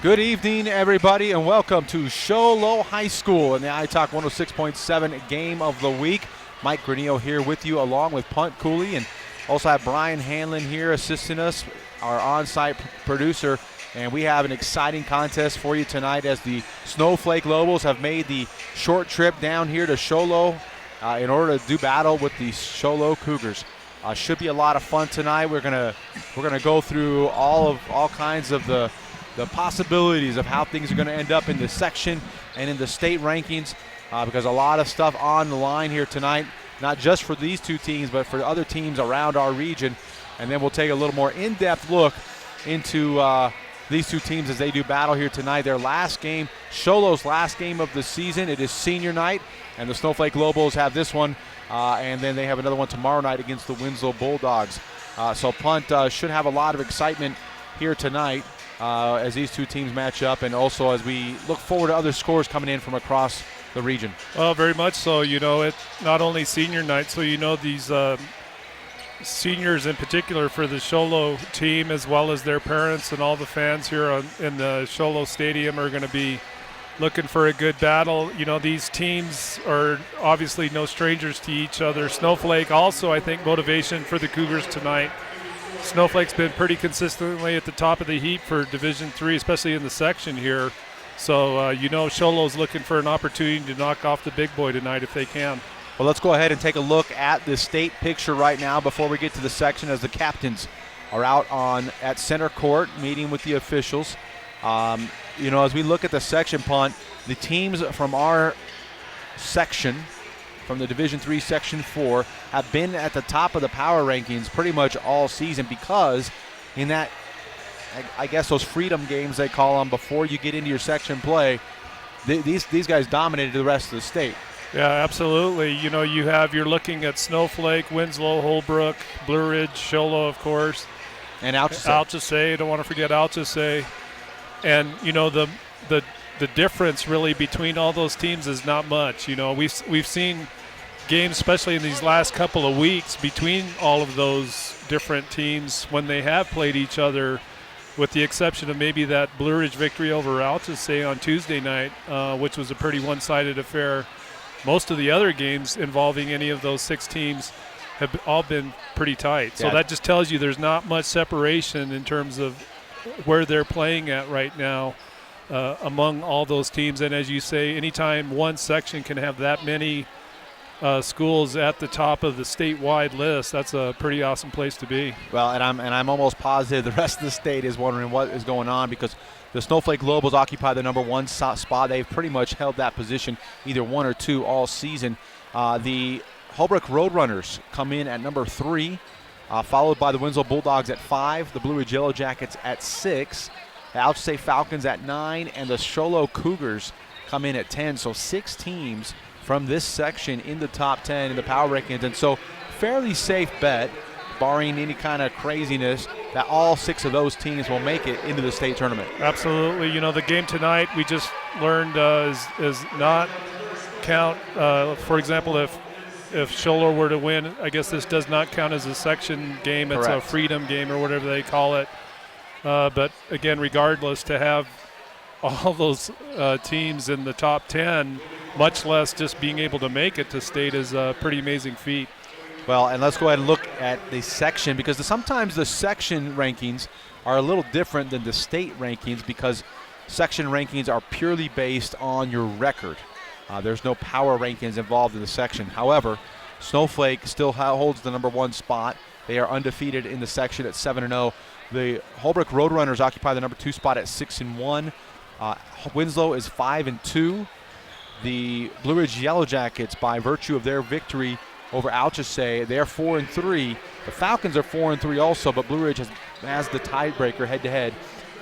Good evening, everybody, and welcome to Show Low High School in the iTalk 106.7 Game of the Week. Mike Granillo here with you, along with Punt Cooley, and also have Brian Hanlon here assisting us, our on-site producer. And we have an exciting contest for you tonight as the Snowflake Lobos have made the short trip down here to Show Low in order to do battle with the Show Low Cougars. Should be a lot of fun tonight. We're gonna go through all kinds of the possibilities of how things are going to end up in the section and in the state rankings because a lot of stuff on the line here tonight, not just for these two teams, but for other teams around our region. And then we'll take a little more in-depth look into these two teams as they do battle here tonight. Their last game, Show Low's last game of the season. It is senior night, and the Snowflake Lobos have this one, and then they have another one tomorrow night against the Winslow Bulldogs. So Punt should have a lot of excitement here tonight as these two teams match up, and also as we look forward to other scores coming in from across the region. Well, very much so. You know, it's not only senior night, so you know these seniors in particular for the Show Low team, as well as their parents and all the fans here in the Show Low Stadium, are going to be looking for a good battle. You know, these teams are obviously no strangers to each other. Snowflake also, I think, motivation for the Cougars tonight. Snowflake's been pretty consistently at the top of the heap for Division III, especially in the section here. So, you know, Show Low's looking for an opportunity to knock off the big boy tonight if they can. Well, let's go ahead and take a look at the state picture right now before we get to the section, as the captains are out at center court meeting with the officials. You know, as we look at the section, Punt, the teams from our section, from the Division III Section 4, have been at the top of the power rankings pretty much all season, because in that, I guess, those freedom games they call them before you get into your section play, these guys dominated the rest of the state. Yeah, absolutely. You know, you're looking at Snowflake, Winslow, Holbrook, Blue Ridge, Show Low, of course. And Alchesay, don't want to forget Alchesay. And, you know, the difference really between all those teams is not much. You know, we've seen games, especially in these last couple of weeks, between all of those different teams when they have played each other, with the exception of maybe that Blue Ridge victory over Alchesay on Tuesday night, which was a pretty one-sided affair. Most of the other games involving any of those six teams have all been pretty tight. So that just tells you there's not much separation in terms of where they're playing at right now among all those teams. And as you say, anytime one section can have that many schools at the top of the statewide list, that's a pretty awesome place to be. Well, and I'm almost positive the rest of the state is wondering what is going on, because the Snowflake Lobos occupy the number one spot. They've pretty much held that position, either one or two, all season. The Holbrook Roadrunners come in at number 3, followed by the Winslow Bulldogs at 5, the Blue Ridge Yellow Jackets at 6, the Alchesay Falcons at 9, and the Show Low Cougars come in at 10. So 6 teams from this section in the top 10 in the power rankings. And so fairly safe bet, barring any kind of craziness, that all 6 of those teams will make it into the state tournament. Absolutely. You know, the game tonight we just learned is not count. For example, if Show Low were to win, I guess this does not count as a section game. It's Correct. a freedom game or whatever they call it. But again, regardless, to have all those teams in the top 10, much less just being able to make it to state, is a pretty amazing feat. Well, and let's go ahead and look at the section, because sometimes the section rankings are a little different than the state rankings, because section rankings are purely based on your record. There's no power rankings involved in the section. However, Snowflake still holds the number 1 spot. They are undefeated in the section at 7-0. The Holbrook Roadrunners occupy the number 2 spot at 6-1. Winslow is 5-2. The Blue Ridge Yellow Jackets, by virtue of their victory over Alchesay, they're 4-3. The Falcons are 4-3 also, but Blue Ridge has the tiebreaker head-to-head.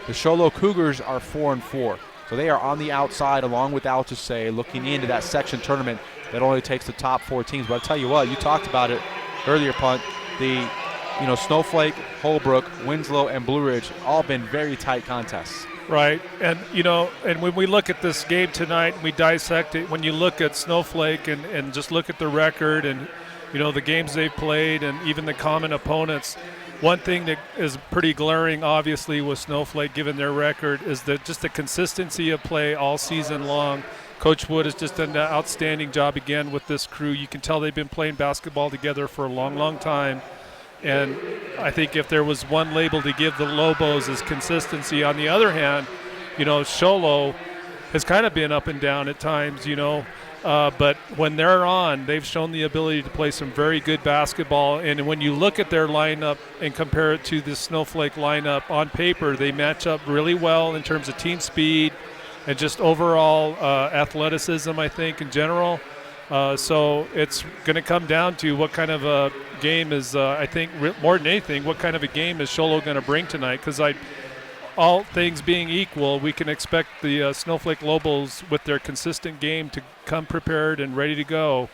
The Show Low Cougars are 4-4. So they are on the outside, along with Alchesay, looking into that section tournament that only takes the top 4 teams. But I'll tell you what, you talked about it earlier, Punt. Snowflake, Holbrook, Winslow, and Blue Ridge all been very tight contests. Right, and and when we look at this game tonight, we dissect it. When you look at Snowflake and just look at the record and, the games they've played and even the common opponents, one thing that is pretty glaring, obviously, with Snowflake, given their record, is that just the consistency of play all season long. Coach Wood has just done an outstanding job again with this crew. You can tell they've been playing basketball together for a long, long time. And I think if there was one label to give the Lobos is consistency. On the other hand, Show Low has kind of been up and down at times, but when they're on, they've shown the ability to play some very good basketball. And when you look at their lineup and compare it to the Snowflake lineup, on paper, they match up really well in terms of team speed and just overall athleticism, I think, in general. So it's going to come down to what kind of a game is, I think, more than anything, what kind of a game is Show Low going to bring tonight? Because all things being equal, we can expect the Snowflake Lobos with their consistent game to come prepared and ready to go.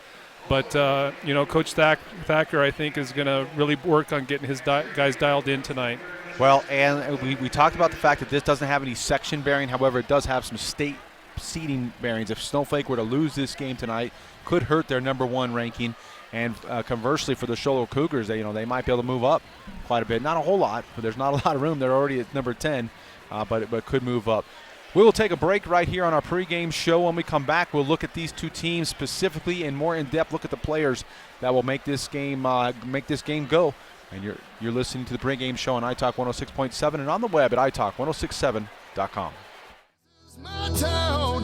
But, Coach Thacker, I think, is going to really work on getting his guys dialed in tonight. Well, and we talked about the fact that this doesn't have any section bearing. However, it does have some state seeding bearings. If Snowflake were to lose this game tonight, could hurt their number 1 ranking. And conversely, for the Show Low Cougars, they might be able to move up quite a bit. Not a whole lot, but there's not a lot of room. They're already at number 10, but could move up. We will take a break right here on our pregame show. When we come back, we'll look at these two teams specifically and more in depth. Look at the players that will make this game go. And you're listening to the pregame show on iTalk 106.7 and on the web at iTalk1067.com.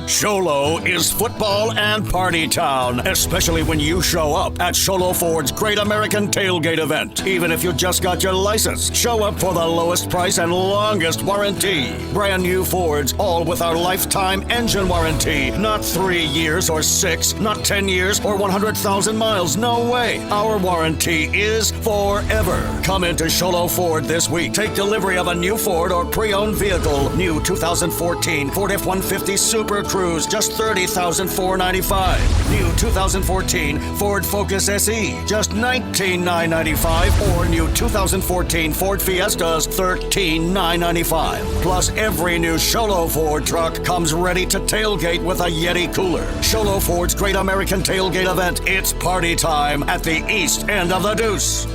Show Low is football and party town, especially when you show up at Show Low Ford's Great American Tailgate event. Even if you just got your license, show up for the lowest price and longest warranty. Brand new Fords, all with our lifetime engine warranty. Not 3 years or 6, not 10 years or 100,000 miles. No way. Our warranty is forever. Come into Show Low Ford this week. Take delivery of a new Ford or pre-owned vehicle. New 2014 Ford F-150 Super Cruise, just $30,495. New 2014 Ford Focus SE, just $19,995. Or new 2014 Ford Fiestas, $13,995. Plus, every new Show Low Ford truck comes ready to tailgate with a Yeti cooler. Show Low Ford's Great American Tailgate event. It's party time at the east end of the Deuce.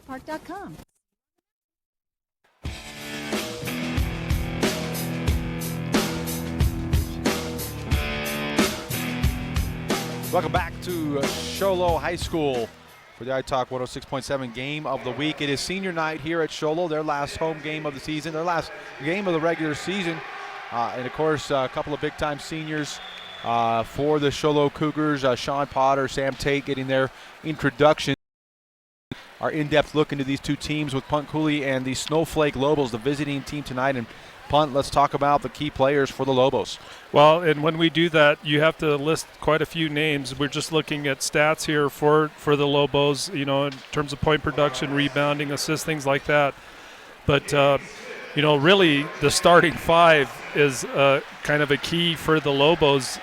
Park.com. Welcome back to Show Low High School for the iTalk 106.7 game of the week. It is senior night here at Show Low, their last home game of the season, their last game of the regular season. And, of course, a couple of big-time seniors for the Show Low Cougars, Sean Potter, Sam Tate getting their introduction. Our in-depth look into these two teams with Punt Cooley and the Snowflake Lobos, the visiting team tonight. And Punt, let's talk about the key players for the Lobos. Well, and when we do that, you have to list quite a few names. We're just looking at stats here for the Lobos, in terms of point production, rebounding, assists, things like that. But, really the starting 5 is kind of a key for the Lobos.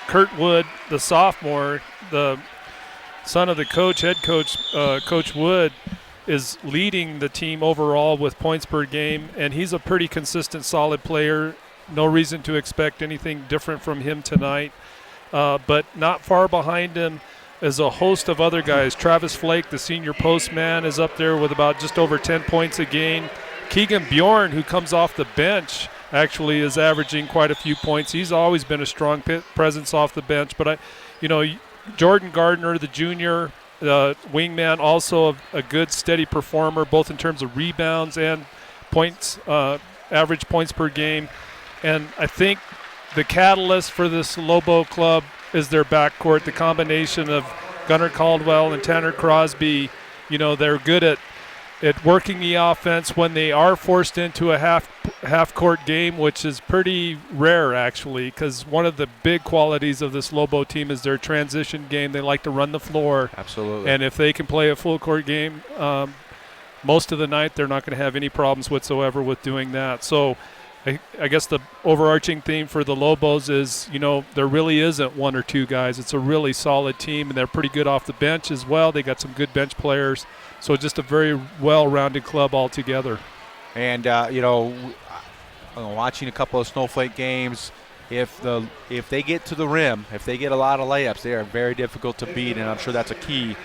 Kurt Wood, the sophomore, the son of the head coach, Coach Wood, is leading the team overall with points per game, and he's a pretty consistent, solid player. No reason to expect anything different from him tonight. But not far behind him is a host of other guys. Travis Flake, the senior postman, is up there with about just over 10 points a game. Keegan Bjorn, who comes off the bench, actually is averaging quite a few points. He's always been a strong presence off the bench. But, Jordan Gardner, the junior wingman, also a good, steady performer, both in terms of rebounds and points, average points per game. And I think the catalyst for this Lobo club is their backcourt, the combination of Gunnar Caldwell and Tanner Crosby. They're good at working the offense when they are forced into a half-court game, which is pretty rare, actually, because one of the big qualities of this Lobo team is their transition game. They like to run the floor. Absolutely. And if they can play a full-court game most of the night, they're not going to have any problems whatsoever with doing that. So I guess the overarching theme for the Lobos is, there really isn't one or two guys. It's a really solid team, and they're pretty good off the bench as well. They got some good bench players. So just a very well-rounded club altogether. And, watching a couple of Snowflake games, if they get to the rim, if they get a lot of layups, they are very difficult to beat, and I'm sure that's a key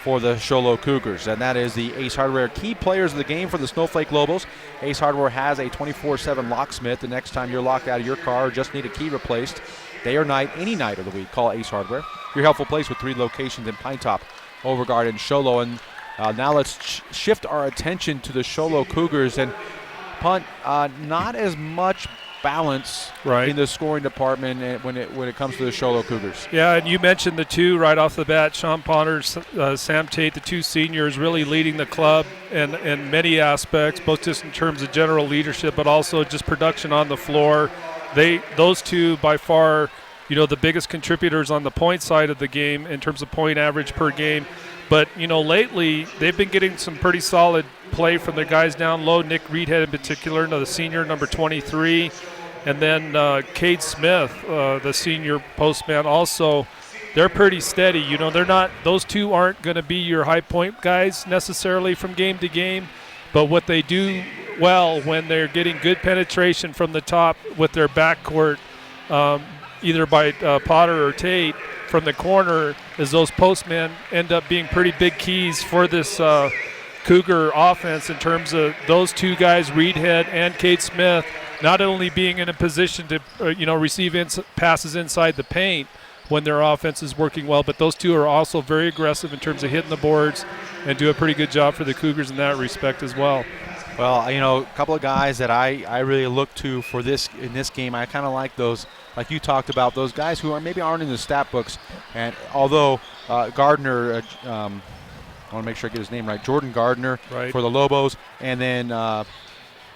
for the Show Low Cougars. And that is the Ace Hardware key players of the game for the Snowflake Lobos. Ace Hardware has a 24/7 locksmith. The next time you're locked out of your car or just need a key replaced, day or night, any night of the week, call Ace Hardware. Your helpful place with 3 locations in Pine Top, Overguard, and Show Low. And now let's shift our attention to the Show Low Cougars. And Punt, not as much balance in the scoring department when it comes to the Show Low Cougars. Yeah, and you mentioned the two right off the bat, Sean Ponders, Sam Tate, the 2 seniors really leading the club in many aspects, both just in terms of general leadership, but also just production on the floor. Those 2 by far, the biggest contributors on the point side of the game in terms of point average per game. But, lately they've been getting some pretty solid play from the guys down low, Nick Reedhead in particular, the senior, number 23. And then Cade Smith, the senior postman, also. They're pretty steady. They're not; those 2 aren't going to be your high point guys necessarily from game to game. But what they do well when they're getting good penetration from the top with their backcourt, either by Potter or Tate from the corner, is those postmen end up being pretty big keys for this Cougar offense in terms of those 2 guys, Reedhead and Cade Smith, not only being in a position to receive passes inside the paint when their offense is working well, but those 2 are also very aggressive in terms of hitting the boards and do a pretty good job for the Cougars in that respect as well. Well, a couple of guys that I really look to for this in this game, I kind of like those, like you talked about, those guys who maybe aren't in the stat books. And although Gardner, I want to make sure I get his name right, Jordan Gardner for the Lobos, and then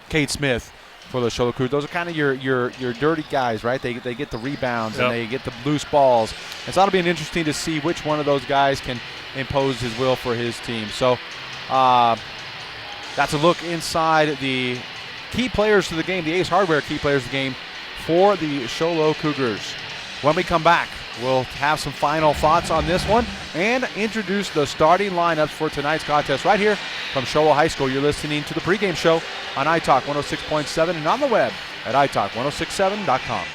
Cade Smith for the Show Low Cougars. Those are kind of your dirty guys, right? They get the rebounds and they get the loose balls. And so that'll be interesting to see which one of those guys can impose his will for his team. So that's a look inside the key players to the game, the Ace Hardware key players of the game for the Show Low Cougars. When we come back, we'll have some final thoughts on this one and introduce the starting lineups for tonight's contest right here from Show Low High School. You're listening to the pregame show on iTalk 106.7 and on the web at iTalk1067.com.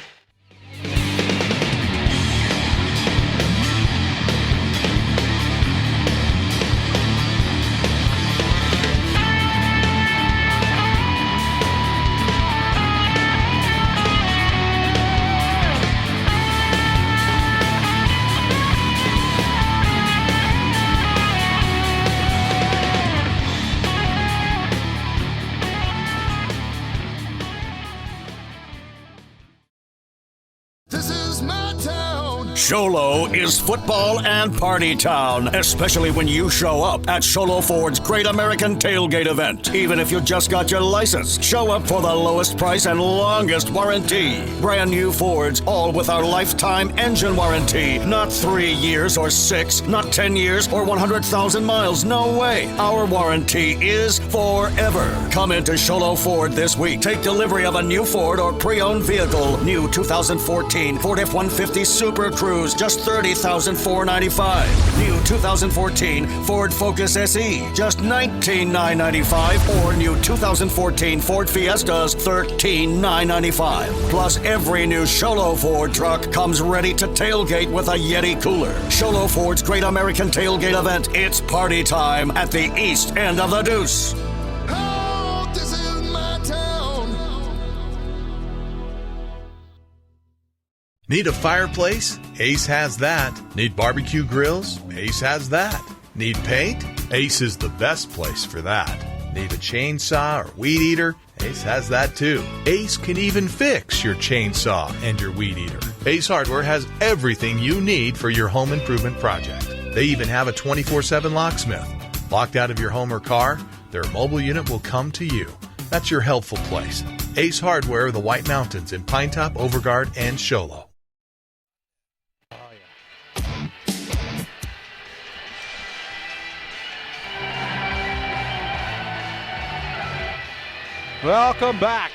Show Low is football and party town, especially when you show up at Show Low Ford's Great American Tailgate event. Even if you just got your license, show up for the lowest price and longest warranty. Brand new Fords, all with our lifetime engine warranty. Not 3 years or 6, not 10 years or 100,000 miles. No way. Our warranty is forever. Come into Show Low Ford this week. Take delivery of a new Ford or pre-owned vehicle. New 2014 Ford F-150 Super Cruise, just $30,495. New 2014 Ford Focus SE, just $19,995. Or new 2014 Ford Fiestas, $13,995. Plus, every new Show Low Ford truck comes ready to tailgate with a Yeti cooler. Show Low Ford's Great American Tailgate event. It's party time at the east end of the Deuce. Oh, this is my town. Need a fireplace? Ace has that. Need barbecue grills? Ace has that. Need paint? Ace is the best place for that. Need a chainsaw or weed eater? Ace has that too. Ace can even fix your chainsaw and your weed eater. Ace Hardware has everything you need for your home improvement project. They even have a 24/7 locksmith. Locked out of your home or car? Their mobile unit will come to you. That's your helpful place. Ace Hardware, the White Mountains in Pine Top, Overguard, and Show Low. Welcome back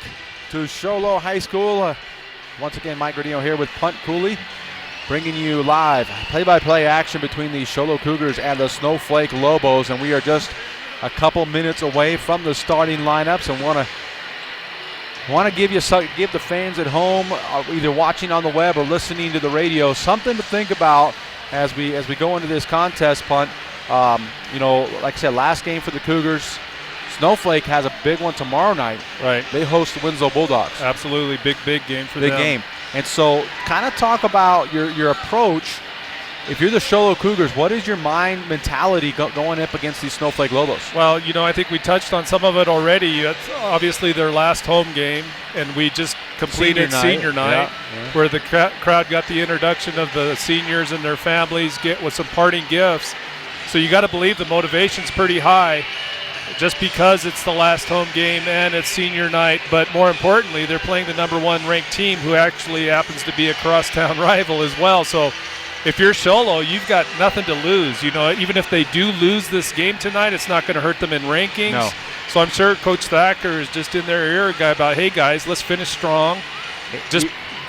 to Show Low High School. Once again, Mike Granillo here with Punt Cooley, bringing you live play-by-play action between the Show Low Cougars and the Snowflake Lobos. And we are just a couple minutes away from the starting lineups and want to want to give the fans at home, either watching on the web or listening to the radio, something to think about as we go into this contest, Punt. Like I said, last game for the Cougars. Snowflake has a big one tomorrow night. Right. They host the Winslow Bulldogs. Absolutely, big game for them. Big game. And so kind of talk about your approach. If you're the Show Low Cougars, what is your mentality going up against these Snowflake Lobos? Well, I think we touched on some of it already. It's obviously their last home game, and we just completed senior night. Where the crowd got the introduction of the seniors and their families with some parting gifts. So you got to believe the motivation's pretty high just because it's the last home game and it's senior night. But more importantly, they're playing the #1 ranked team who actually happens to be a crosstown rival as well. So if you're Show Low, you've got nothing to lose. Even if they do lose this game tonight, it's not going to hurt them in rankings. No. So I'm sure Coach Thacker is just in their ear about, hey, guys, let's finish strong. Just,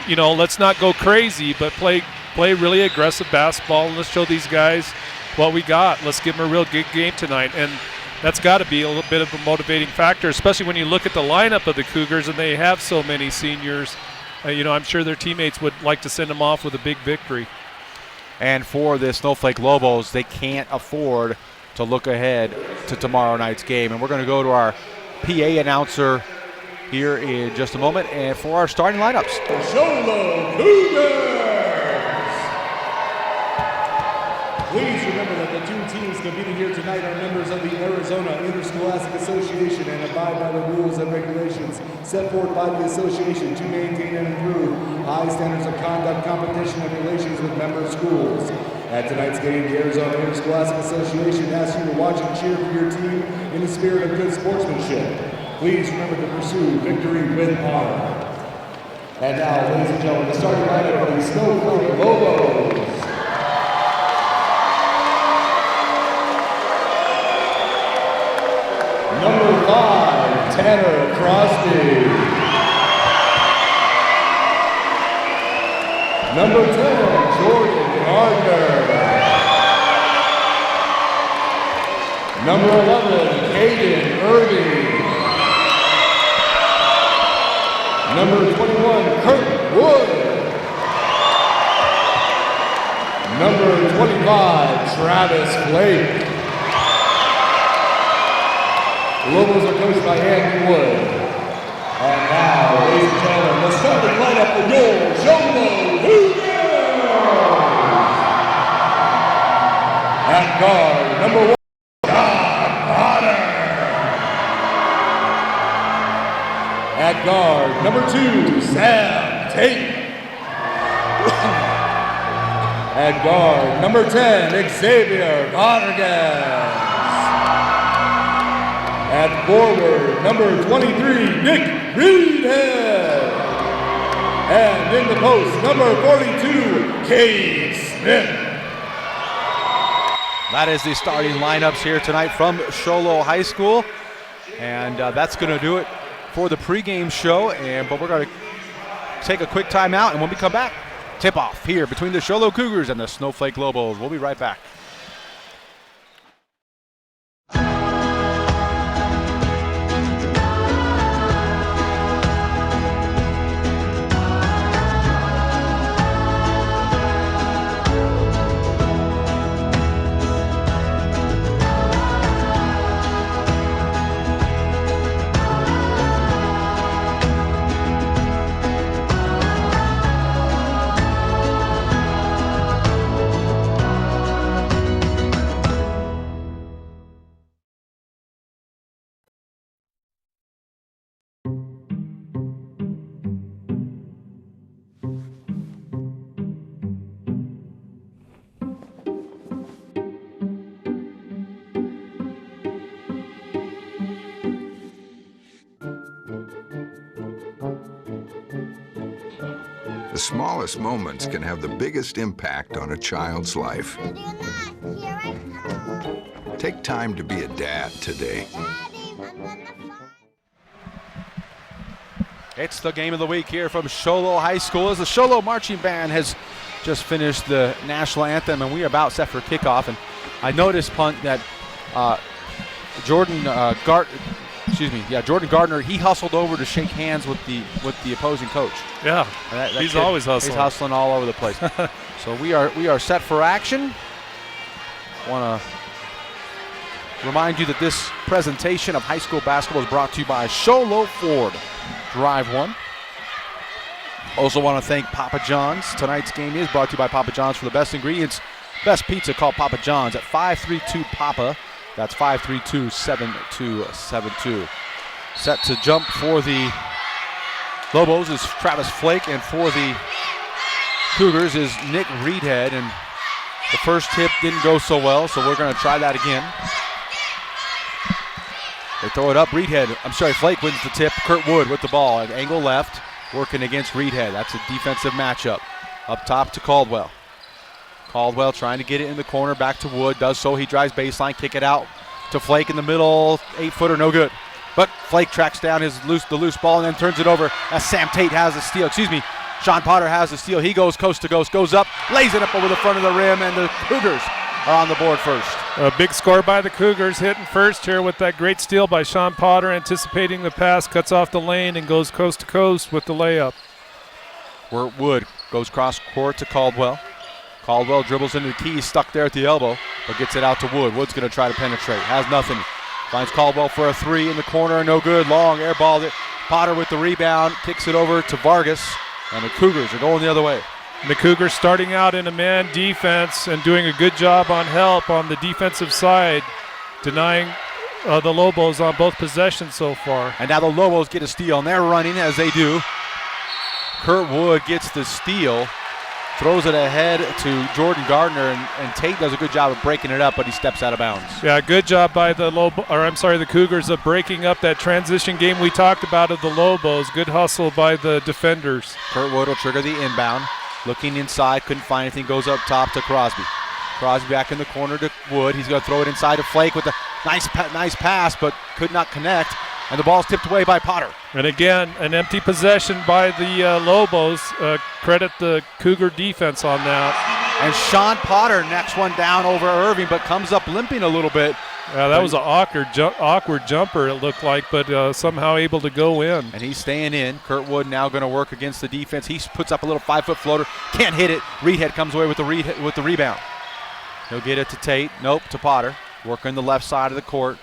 let's not go crazy, but play really aggressive basketball, and let's show these guys what we got. Let's give them a real good game tonight. And that's got to be a little bit of a motivating factor, especially when you look at the lineup of the Cougars and they have so many seniors. I'm sure their teammates would like to send them off with a big victory. And for the Snowflake Lobos, they can't afford to look ahead to tomorrow night's game. And we're going to go to our PA announcer here in just a moment and for our starting lineups. Show Low Cougars! Please remember that the two teams competing here tonight are members of the Arizona Interscholastic Association and abide by the rules and regulations set forth by the association to maintain and improve high standards of conduct, competition, and relations with member schools. At tonight's game, the Arizona Interscholastic Association asks you to watch and cheer for your team in the spirit of good sportsmanship. Please remember to pursue victory with honor. And now, ladies and gentlemen, the starting lineup of the Snowflake Lobos. Number 5, Tanner Crosby. Number 10, Jordan Gardner. Number 11, Caden Irving. Number 21, Kurt Wood. Number 25, Travis Blake. The Lobos are coached by Andy Wood. And now, ladies and gentlemen, the starting lineup for your Show Low Cougars. At guard, number 1, John Potter. At guard, number 2, Sam Tate. At guard, number 10, Xavier Rodriguez. At forward, number 23, Nick Reedhead. And in the post, number 42, Cade Smith. That is the starting lineups here tonight from Show Low High School. And that's going to do it for the pregame show. But we're going to take a quick timeout. And when we come back, tip-off here between the Show Low Cougars and the Snowflake Lobos. We'll be right back. The smallest moments can have the biggest impact on a child's life. Take time to be a dad today. It's the game of the week here from Show Low High School as the Show Low Marching Band has just finished the national anthem, and we are about set for kickoff. And I noticed, Punt, that Jordan excuse me. Yeah, Jordan Gardner, he hustled over to shake hands with the opposing coach. Yeah, That he's kid, always hustling. He's hustling all over the place. So we are set for action. Want to remind you that this presentation of high school basketball is brought to you by Show Low Ford. Drive one. Also want to thank Papa John's. Tonight's game is brought to you by Papa John's for the best ingredients, best pizza. Call Papa John's at 532-PAPA. That's 532-7272. Set to jump for the Lobos is Travis Flake, and for the Cougars is Nick Reedhead. And the first tip didn't go so well, so we're going to try that again. They throw it up. Flake wins the tip. Kurt Wood with the ball at angle left, working against Reedhead. That's a defensive matchup. Up top to Caldwell. Caldwell trying to get it in the corner, back to Wood. Does so. He drives baseline, kick it out to Flake in the middle. 8-footer, no good. But Flake tracks down the loose ball and then turns it over as Sam Tate has the steal. Sean Potter has the steal. He goes coast to coast, goes up, lays it up over the front of the rim, and the Cougars are on the board first. A big score by the Cougars, hitting first here with that great steal by Sean Potter, anticipating the pass, cuts off the lane, and goes coast to coast with the layup. Wood goes cross court to Caldwell. Caldwell dribbles into the key, stuck there at the elbow, but gets it out to Wood. Wood's going to try to penetrate. Has nothing. Finds Caldwell for a three in the corner. No good. Long air ball. Potter with the rebound. Kicks it over to Vargas. And the Cougars are going the other way. The Cougars starting out in a man defense and doing a good job on help on the defensive side, denying the Lobos on both possessions so far. And now the Lobos get a steal, and they're running as they do. Kurt Wood gets the steal. Throws it ahead to Jordan Gardner, and Tate does a good job of breaking it up, but he steps out of bounds. Yeah, good job by the Cougars of breaking up that transition game we talked about of the Lobos. Good hustle by the defenders. Kurt Wood will trigger the inbound. Looking inside, couldn't find anything, goes up top to Crosby. Crosby back in the corner to Wood. He's going to throw it inside to Flake with a nice pass, but could not connect. And the ball's tipped away by Potter. And again, an empty possession by the Lobos. Credit the Cougar defense on that. And Sean Potter next one down over Irving, but comes up limping a little bit. Yeah, that was an awkward jumper, it looked like, but somehow able to go in. And he's staying in. Kurt Wood now going to work against the defense. He puts up a little 5-foot floater. Can't hit it. Reedhead comes away with the rebound. He'll get it to Tate. Nope, to Potter. Working the left side of the court.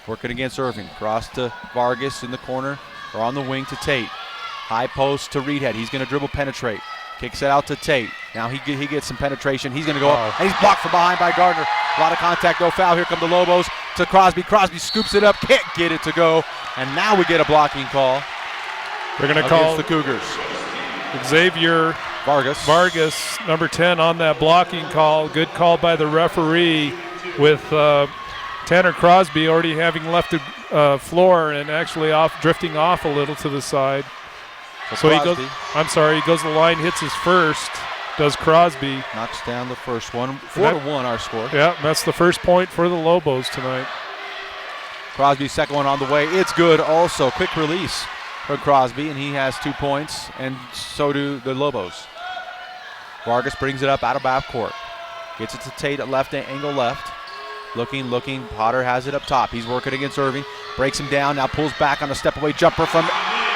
Working against Irving. Cross to Vargas in the corner, or on the wing to Tate. High post to Reedhead. He's going to dribble penetrate. Kicks it out to Tate. Now he gets some penetration. He's going to go up, and he's blocked from behind by Gardner. A lot of contact, no foul. Here come the Lobos to Crosby. Crosby scoops it up, can't get it to go. And now we get a blocking call. They're going to call the Cougars. Xavier Vargas, number 10, on that blocking call. Good call by the referee with Tanner Crosby already having left the floor and actually drifting off a little to the side. So he goes to the line, hits his first, does Crosby. Knocks down the first one. 4-1 our score. Yeah, that's the first point for the Lobos tonight. Crosby's second one on the way. It's good also. Quick release for Crosby, and he has 2 points, and so do the Lobos. Vargas brings it up out of backcourt. Gets it to Tate at left, angle left. Looking. Potter has it up top. He's working against Irving. Breaks him down. Now pulls back on a step-away jumper from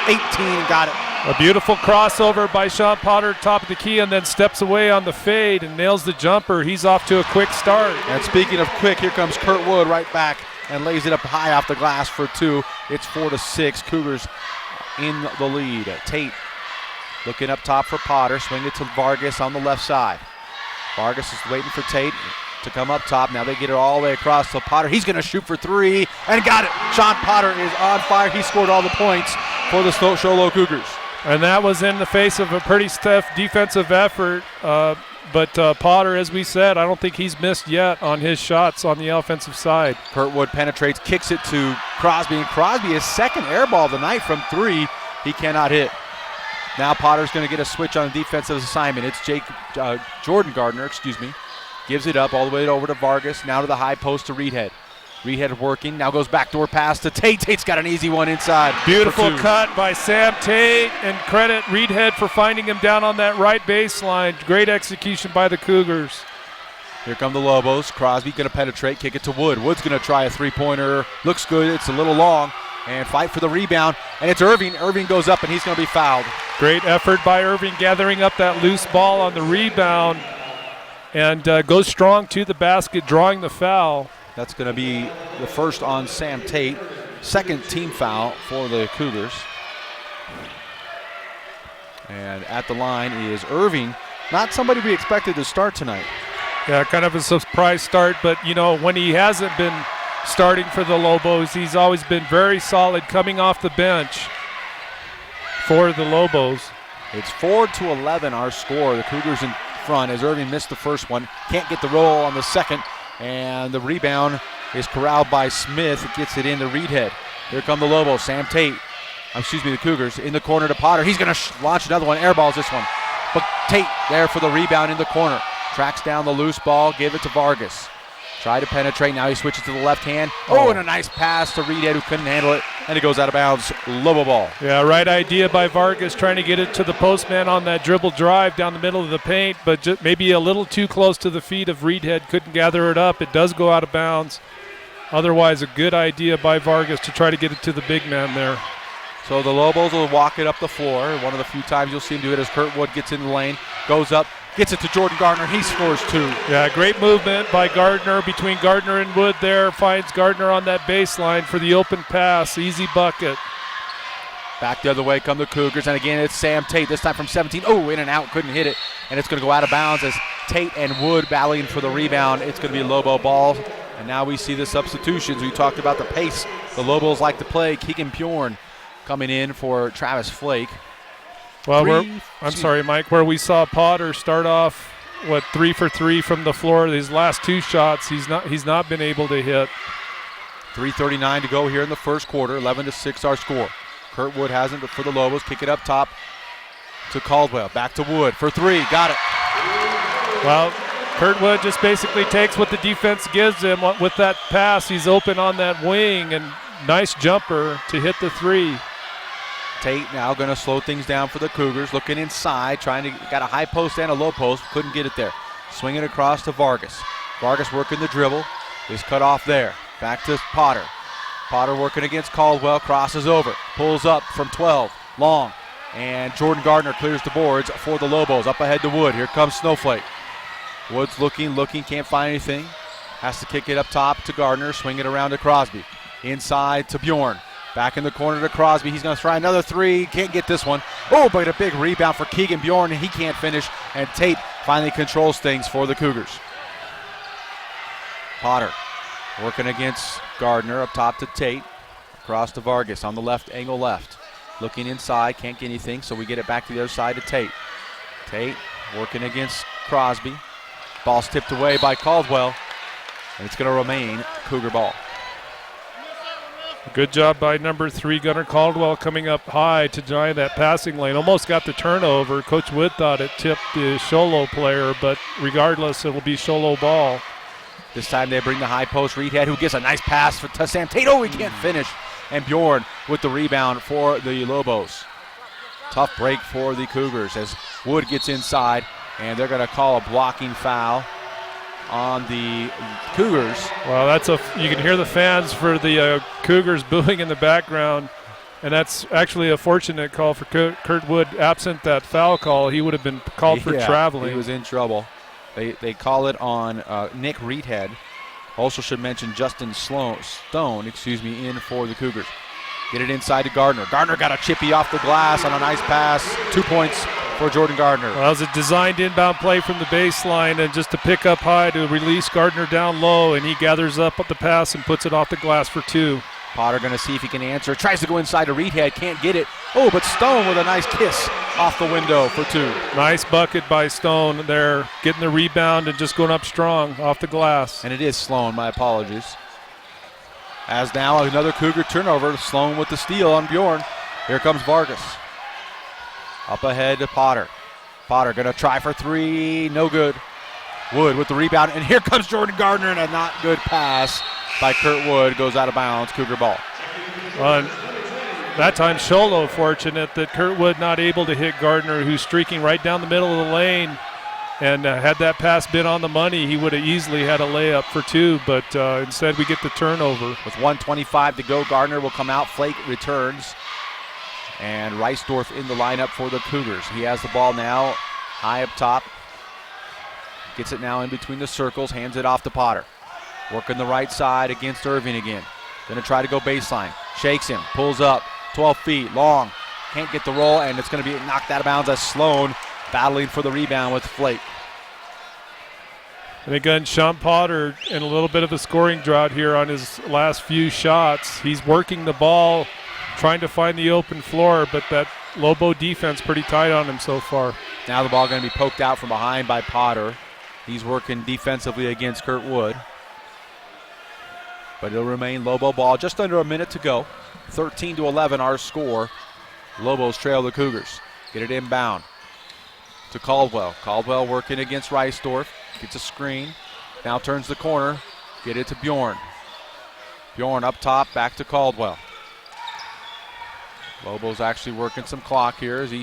18 and got it. A beautiful crossover by Sean Potter, top of the key, and then steps away on the fade and nails the jumper. He's off to a quick start. And speaking of quick, here comes Kurt Wood right back and lays it up high off the glass for 2. It's 4-6. Cougars in the lead. Tate looking up top for Potter. Swing it to Vargas on the left side. Vargas is waiting for Tate to come up top. Now they get it all the way across to Potter. He's going to shoot for 3 and got it. Sean Potter is on fire. He scored all the points for the Show Low Cougars. And that was in the face of a pretty stiff defensive effort. But Potter, as we said, I don't think he's missed yet on his shots on the offensive side. Kurt Wood penetrates, kicks it to Crosby, and Crosby, his second air ball of the night from 3. He cannot hit. Now Potter's going to get a switch on the defensive assignment. It's Jordan Gardner, gives it up all the way over to Vargas, now to the high post to Reedhead. Reedhead working, now goes backdoor pass to Tate. Tate's got an easy one inside. Beautiful cut by Sam Tate, and credit Reedhead for finding him down on that right baseline. Great execution by the Cougars. Here come the Lobos. Crosby going to penetrate, kick it to Wood. Wood's going to try a three-pointer. Looks good. It's a little long. and fight for the rebound. And it's Irving. Irving goes up, and he's going to be fouled. Great effort by Irving gathering up that loose ball on the rebound and goes strong to the basket, drawing the foul. That's going to be the first on Sam Tate. Second team foul for the Cougars. And at the line is Irving. Not somebody we expected to start tonight. Yeah, kind of a surprise start, but, when he hasn't been starting for the Lobos, he's always been very solid coming off the bench for the Lobos. It's 4-11 our score. The Cougars in front as Irving missed the first one. Can't get the roll on the second, and the rebound is corralled by Smith. It gets it into Reedhead. Here come the Lobos. The Cougars in the corner to Potter. He's going to launch another one. Airballs this one. But Tate there for the rebound in the corner. Tracks down the loose ball, give it to Vargas. Try to penetrate, now he switches to the left hand. Oh, and a nice pass to Reedhead who couldn't handle it, and it goes out of bounds. Lobo ball. Yeah, right idea by Vargas trying to get it to the postman on that dribble drive down the middle of the paint, but just maybe a little too close to the feet of Reedhead, couldn't gather it up. It does go out of bounds. Otherwise, a good idea by Vargas to try to get it to the big man there. So the Lobos will walk it up the floor. One of the few times you'll see him do it as Kurt Wood gets in the lane, goes up, gets it to Jordan Gardner. He scores 2. Yeah, great movement by Gardner between Gardner and Wood there. Finds Gardner on that baseline for the open pass. Easy bucket. Back the other way come the Cougars, and again it's Sam Tate, this time from 17. Oh, in and out, couldn't hit it, and it's going to go out of bounds as Tate and Wood battling for the rebound. It's going to be Lobo ball, and now we see the substitutions. We talked about the pace the Lobos like to play. Keegan Bjorn coming in for Travis Flake. Well, Mike, where we saw Potter start off, 3 for 3 from the floor. These last 2 shots, he's not been able to hit. 3:39 to go here in the first quarter. 11-6 our score. Kurt Wood hasn't, but for the Lobos, kick it up top to Caldwell. Back to Wood for 3. Got it. Well, Kurt Wood just basically takes what the defense gives him with that pass. He's open on that wing, and nice jumper to hit the 3. Tate now going to slow things down for the Cougars, looking inside, got a high post and a low post, couldn't get it there. Swing it across to Vargas. Vargas working the dribble, is cut off there. Back to Potter. Potter working against Caldwell, crosses over, pulls up from 12, long, and Jordan Gardner clears the boards for the Lobos. Up ahead to Wood, here comes Snowflake. Wood's looking, can't find anything. Has to kick it up top to Gardner, swing it around to Crosby. Inside to Bjorn. Back in the corner to Crosby. He's going to try another 3. Can't get this one. Oh, but a big rebound for Keegan Bjorn. He can't finish. And Tate finally controls things for the Cougars. Potter working against Gardner up top to Tate. Across to Vargas on the left, angle left. Looking inside. Can't get anything, so we get it back to the other side to Tate. Tate working against Crosby. Ball's tipped away by Caldwell. And it's going to remain Cougar ball. Good job by number 3, Gunnar Caldwell, coming up high to deny that passing lane. Almost got the turnover. Coach Wood thought it tipped the Show Low player, but regardless, it will be Show Low ball. This time they bring the high post. Reedhead, who gets a nice pass to Sam Tate. Oh, he can't finish. And Bjorn with the rebound for the Lobos. Tough break for the Cougars as Wood gets inside, and they're going to call a blocking foul on the Cougars. Well, you can hear the fans for the Cougars booing in the background, and that's actually a fortunate call for Kurt Wood. Absent that foul call, he would have been called for traveling. He was in trouble. They call it on Nick Reedhead. Also should mention Justin Stone, in for the Cougars. Get it inside to Gardner. Gardner got a chippy off the glass on a nice pass. 2 points for Jordan Gardner. Well, that was a designed inbound play from the baseline, and just to pick up high to release Gardner down low, and he gathers up the pass and puts it off the glass for 2. Potter going to see if he can answer. Tries to go inside to Reedhead, can't get it. Oh, but Stone with a nice kiss off the window for 2. Nice bucket by Stone there, getting the rebound and just going up strong off the glass. And it is Sloan, my apologies. As now another Cougar turnover, Sloan with the steal on Bjorn. Here comes Vargas. Up ahead to Potter. Potter going to try for 3, no good. Wood with the rebound, and here comes Jordan Gardner, and a not good pass by Kurt Wood goes out of bounds, Cougar ball. That time Show Low fortunate that Kurt Wood not able to hit Gardner, who's streaking right down the middle of the lane, And had that pass been on the money, he would have easily had a layup for 2, but instead we get the turnover. With 1:25 to go, Gardner will come out. Flake returns. And Reisdorf in the lineup for the Cougars. He has the ball now high up top. Gets it now in between the circles, hands it off to Potter. Working the right side against Irving again. Going to try to go baseline. Shakes him, pulls up, 12 feet, long. Can't get the roll, and it's going to be knocked out of bounds as Sloan battling for the rebound with Flake. And again, Sean Potter in a little bit of a scoring drought here on his last few shots. He's working the ball, trying to find the open floor, but that Lobo defense pretty tight on him so far. Now the ball going to be poked out from behind by Potter. He's working defensively against Kurt Wood. But it'll remain Lobo ball. Just under a minute to go. 13-11 our score. Lobos trail the Cougars. Get it inbound to Caldwell. Caldwell working against Reisdorf. Gets a screen. Now turns the corner. Get it to Bjorn. Bjorn up top, back to Caldwell. Lobos actually working some clock here as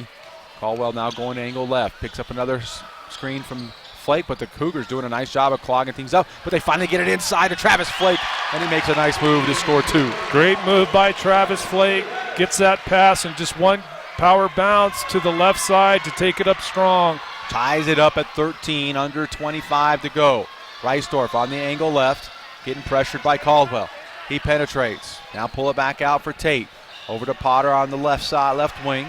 Caldwell now going angle left. Picks up another screen from Flake, but the Cougars doing a nice job of clogging things up. But they finally get it inside to Travis Flake, and he makes a nice move to score 2. Great move by Travis Flake. Gets that pass and just one power bounce to the left side to take it up strong. Ties it up at 13, under 25 to go. Reisdorf on the angle left, getting pressured by Caldwell. He penetrates. Now pull it back out for Tate. Over to Potter on the left side, left wing.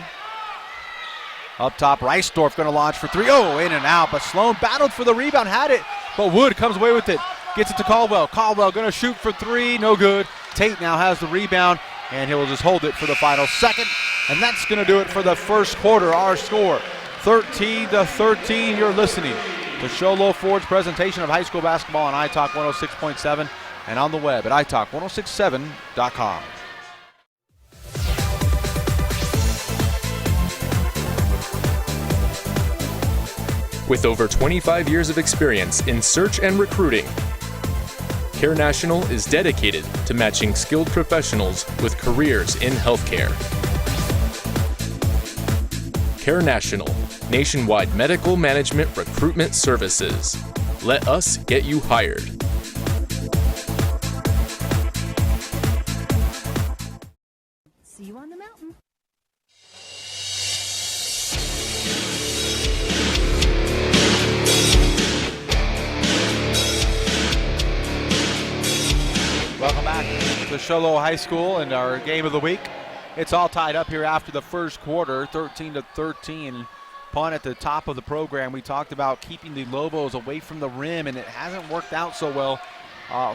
Up top, Reisdorf going to launch for 3. Oh, in and out, but Sloan battled for the rebound, had it, but Wood comes away with it. Gets it to Caldwell. Caldwell going to shoot for 3, no good. Tate now has the rebound, and he'll just hold it for the final second. And that's going to do it for the first quarter. Our score, 13-13. You're listening to Show Low Ford's presentation of high school basketball on iTalk 106.7 and on the web at iTalk1067.com. With over 25 years of experience in search and recruiting, Care National is dedicated to matching skilled professionals with careers in healthcare. Care National, nationwide medical management recruitment services. Let us get you hired. See you on the mountain. Welcome back to Show Low High School and our game of the week. It's all tied up here after the first quarter, 13-13. Punt at the top of the program. We talked about keeping the Lobos away from the rim, and it hasn't worked out so well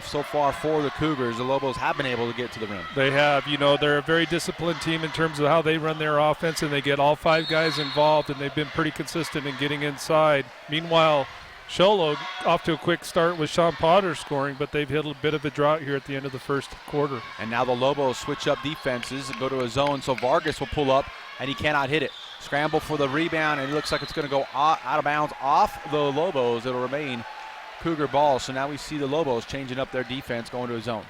so far for the Cougars. The Lobos have been able to get to the rim. They have. You know, they're a very disciplined team in terms of how they run their offense, and they get all 5 guys involved, and they've been pretty consistent in getting inside. Meanwhile, Show Low off to a quick start with Sean Potter scoring, but they've hit a bit of a drought here at the end of the first quarter. And now the Lobos switch up defenses and go to a zone, so Vargas will pull up, and he cannot hit it. Scramble for the rebound, and it looks like it's going to go out of bounds off the Lobos. It'll remain Cougar ball, so now we see the Lobos changing up their defense, going to a zone.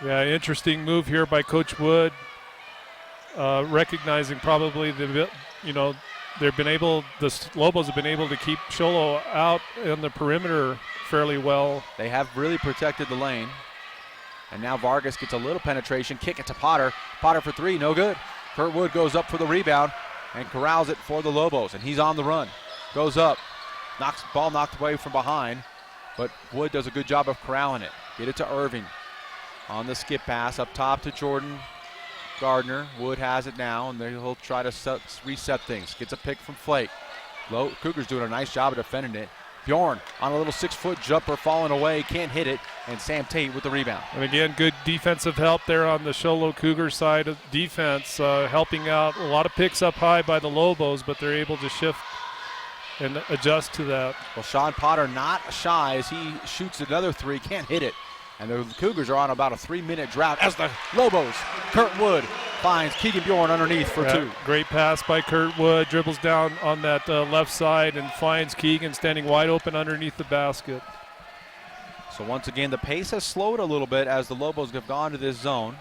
Yeah, interesting move here by Coach Wood, recognizing probably the Lobos have been able to keep Show Low out in the perimeter fairly well. They have really protected the lane. And now Vargas gets a little penetration, kick it to Potter. Potter for 3, no good. Kurt Wood goes up for the rebound and corrals it for the Lobos, and he's on the run. Goes up, ball knocked away from behind, but Wood does a good job of corralling it. Get it to Irving on the skip pass up top to Jordan Gardner. Wood has it now, and he'll try to reset things. Gets a pick from Flake. Cougars doing a nice job of defending it. Bjorn on a little 6-foot jumper falling away, can't hit it, and Sam Tate with the rebound. And again, good defensive help there on the Show Low Cougar side of defense, helping out. A lot of picks up high by the Lobos, but they're able to shift and adjust to that. Well, Sean Potter not shy as he shoots another 3, can't hit it. And the Cougars are on about a 3-minute drought as the Lobos, Kurt Wood, finds Keegan Bjorn underneath for 2. Great pass by Kurt Wood, dribbles down on that left side and finds Keegan standing wide open underneath the basket. So once again, the pace has slowed a little bit as the Lobos have gone to this zone.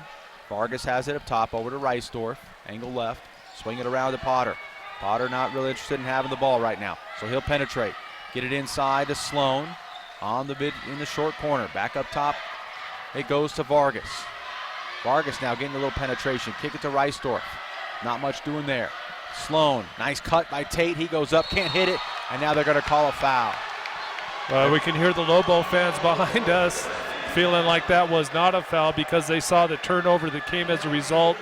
Vargas has it up top over to Reisdorf, angle left, swing it around to Potter. Potter not really interested in having the ball right now, so he'll penetrate. Get it inside to Sloan on the mid in the short corner. Back up top, it goes to Vargas. Vargas now getting a little penetration. Kick it to Reisdorf. Not much doing there. Sloan, nice cut by Tate. He goes up, can't hit it, and now they're going to call a foul. We can hear the Lobo fans behind us feeling like that was not a foul because they saw the turnover that came as a result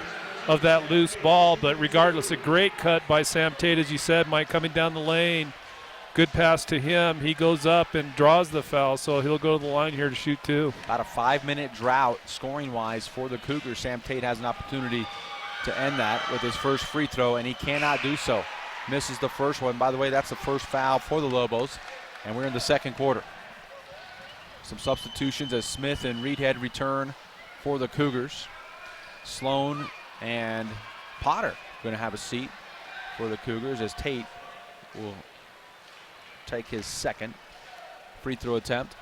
of that loose ball. But regardless, a great cut by Sam Tate, as you said, Mike, coming down the lane. Good pass to him. He goes up and draws the foul, so he'll go to the line here to shoot two. About a 5-minute drought scoring-wise for the Cougars. Sam Tate has an opportunity to end that with his first free throw, and he cannot do so. Misses the first one. By the way, that's the first foul for the Lobos, and we're in the second quarter. Some substitutions as Smith and Reedhead return for the Cougars. Sloan and Potter going to have a seat for the Cougars as Tate will take his second free throw attempt.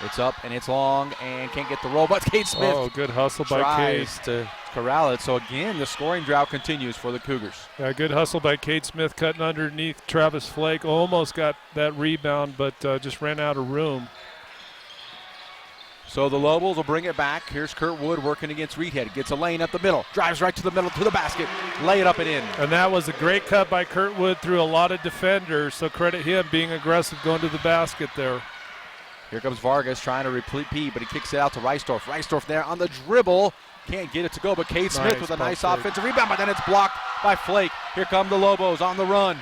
It's up and it's long and can't get the roll, but Kate Smith good hustle by Kate. tries to corral it. So again, the scoring drought continues for the Cougars. Yeah, good hustle by Kate Smith, cutting underneath Travis Flake. Almost got that rebound, but just ran out of room. So the Lobos will bring it back. Here's Kurt Wood working against Reedhead. Gets a lane up the middle. Drives right to the middle to the basket. Lay it up and in. And that was a great cut by Kurt Wood through a lot of defenders. So credit him being aggressive going to the basket there. Here comes Vargas trying to repeat, but he kicks it out to Reisdorf. Reisdorf there on the dribble. Can't get it to go, but Cade Smith with a nice offensive rebound, but then it's blocked by Flake. Here come the Lobos on the run.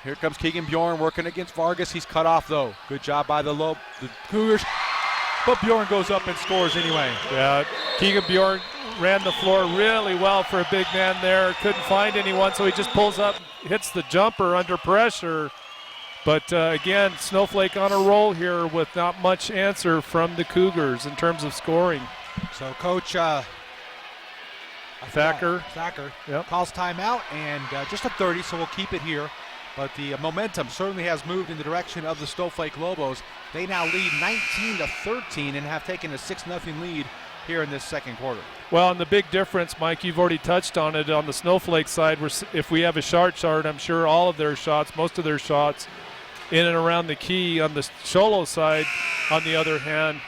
Here comes Keegan Bjorn working against Vargas. He's cut off, though. Good job by the Cougars. But Bjorn goes up and scores anyway. Yeah, Keegan Bjorn ran the floor really well for a big man there. Couldn't find anyone, so he just pulls up, hits the jumper under pressure. But again, Snowflake on a roll here with not much answer from the Cougars in terms of scoring. So Coach Thacker calls timeout, and just a 30, so we'll keep it here. But the momentum certainly has moved in the direction of the Snowflake Lobos. They now lead 19-13 and have taken a 6-0 lead here in this second quarter. Well, and the big difference, Mike, you've already touched on it on the Snowflake side. If we have a shot chart, I'm sure all of their shots, most of their shots, in and around the key. On the Show Low side, on the other hand,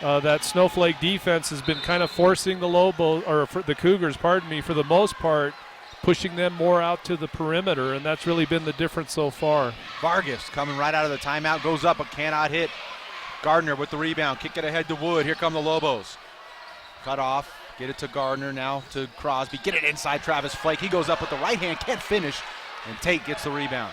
that Snowflake defense has been kind of forcing the Lobos, or the Cougars, pardon me, for the most part, pushing them more out to the perimeter, and that's really been the difference so far. Vargas coming right out of the timeout, goes up but cannot hit. Gardner with the rebound, kick it ahead to Wood. Here come the Lobos. Cut off, get it to Gardner, now to Crosby. Get it inside Travis Flake. He goes up with the right hand, can't finish, and Tate gets the rebound.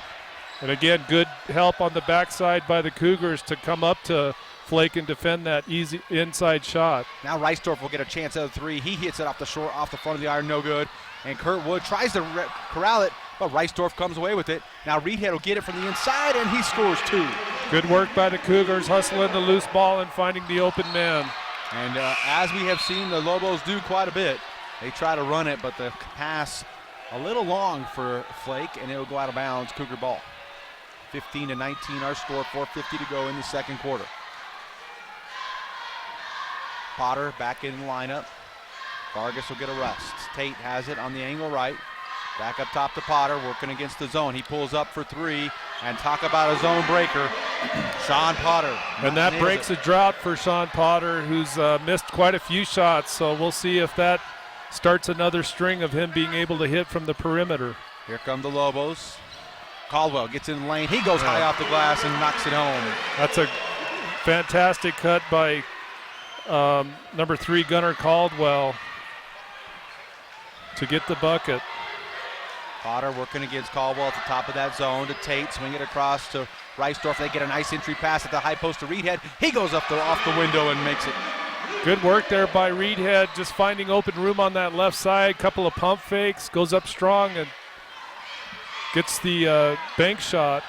And again, good help on the backside by the Cougars to come up to Flake and defend that easy inside shot. Now Reisdorf will get a chance at a three. He hits it off the front of the iron, no good. And Kurt Wood tries to corral it, but Reisdorf comes away with it. Now Reedhead will get it from the inside, and he scores two. Good work by the Cougars, hustling the loose ball and finding the open man. And as we have seen the Lobos do quite a bit, they try to run it, but the pass a little long for Flake, and it will go out of bounds. Cougar ball. 15-19 our score, 4:50 to go in the second quarter. Potter back in the lineup. Vargas will get a rest. Tate has it on the angle right. Back up top to Potter, working against the zone. He pulls up for three, and talk about a zone breaker. Sean Potter. And that breaks a drought for Sean Potter, who's missed quite a few shots, so we'll see if that starts another string of him being able to hit from the perimeter. Here come the Lobos. Caldwell gets in the lane. He goes high off the glass and knocks it home. That's a fantastic cut by number 3, Gunnar Caldwell, to get the bucket. Potter working against Caldwell at the top of that zone to Tate. Swing it across to Reisdorf. They get a nice entry pass at the high post to Reedhead. He goes off the window and makes it. Good work there by Reedhead, just finding open room on that left side. Couple of pump fakes, goes up strong and gets the bank shot.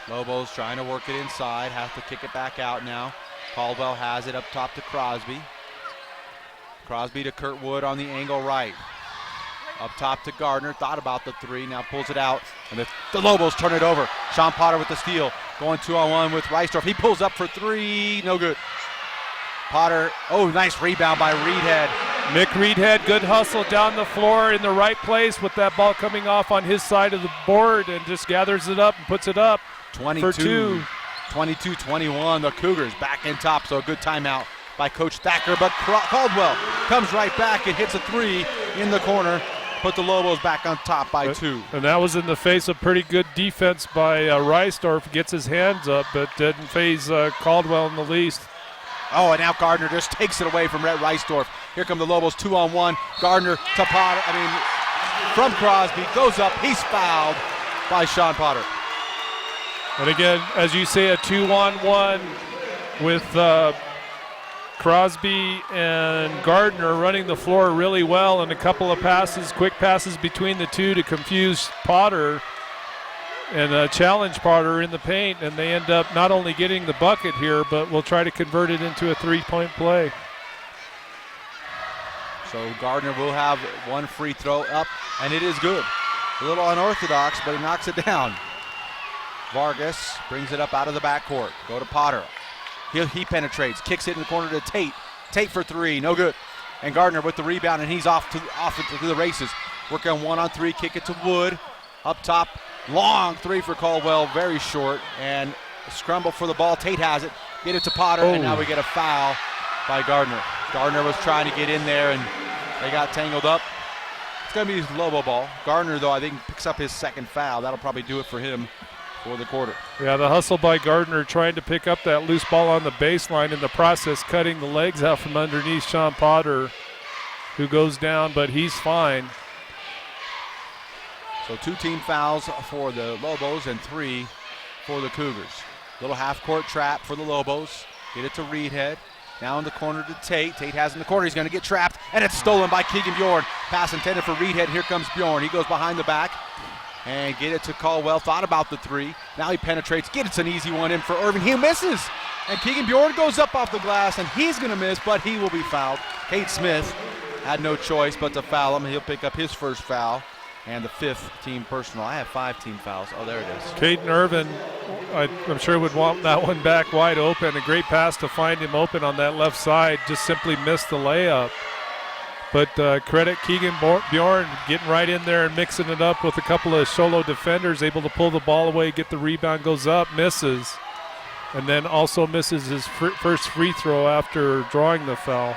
Lobos trying to work it inside. Have to kick it back out now. Caldwell has it up top to Crosby. Crosby to Kurt Wood on the angle right. Up top to Gardner. Thought about the three. Now pulls it out. And the Lobos turn it over. Sean Potter with the steal. Going 2-on-1 with Reisdorf. He pulls up for three. No good. Potter. Oh, nice rebound by Reedhead. Mick Reedhead, good hustle down the floor in the right place with that ball coming off on his side of the board and just gathers it up and puts it up 22, for two. 22-21, the Cougars back in top, so a good timeout by Coach Thacker, but Caldwell comes right back and hits a three in the corner, put the Lobos back on top by 2. And that was in the face of pretty good defense by Reisdorf, gets his hands up, but didn't faze Caldwell in the least. Oh, and now Gardner just takes it away from Rhett Reisdorf. Here come the Lobos 2-on-1. Gardner to Potter, from Crosby, goes up, he's fouled by Sean Potter. And again, as you say, a 2-on-1 with Crosby and Gardner running the floor really well, and a couple of passes, quick passes between the two to confuse Potter and challenge Potter in the paint, and they end up not only getting the bucket here, but will try to convert it into a three-point play. So Gardner will have one free throw up, and it is good. A little unorthodox, but he knocks it down. Vargas brings it up out of the backcourt. Go to Potter. He penetrates, kicks it in the corner to Tate. Tate for three, no good. And Gardner with the rebound, and he's off to the races. Work on 1-on-3, kick it to Wood. Up top, long three for Caldwell, very short. And scramble for the ball. Tate has it. Get it to Potter, and now we get a foul by Gardner. Gardner was trying to get in there, and they got tangled up. It's going to be Lobo ball. Gardner, though, I think picks up his second foul. That'll probably do it for him for the quarter. Yeah, the hustle by Gardner trying to pick up that loose ball on the baseline, in the process cutting the legs out from underneath Sean Potter, who goes down, but he's fine. So 2 team fouls for the Lobos and 3 for the Cougars. Little half-court trap for the Lobos. Get it to Reedhead. Now in the corner to Tate. Tate has in the corner. He's going to get trapped, and it's stolen by Keegan Bjorn. Pass intended for Reedhead. Here comes Bjorn. He goes behind the back and get it to Caldwell. Thought about the three. Now he penetrates. Gets an easy one in for Irvin. He misses. And Keegan Bjorn goes up off the glass, and he's going to miss, but he will be fouled. Kate Smith had no choice but to foul him. He'll pick up his first foul and the 5th team personal. I have 5 team fouls. Oh, there it is. Caden Irvin, I'm sure would want that one back wide open. A great pass to find him open on that left side. Just simply missed the layup. But credit Keegan Bjorn getting right in there and mixing it up with a couple of Show Low defenders, able to pull the ball away, get the rebound, goes up, misses. And then also misses his first free throw after drawing the foul.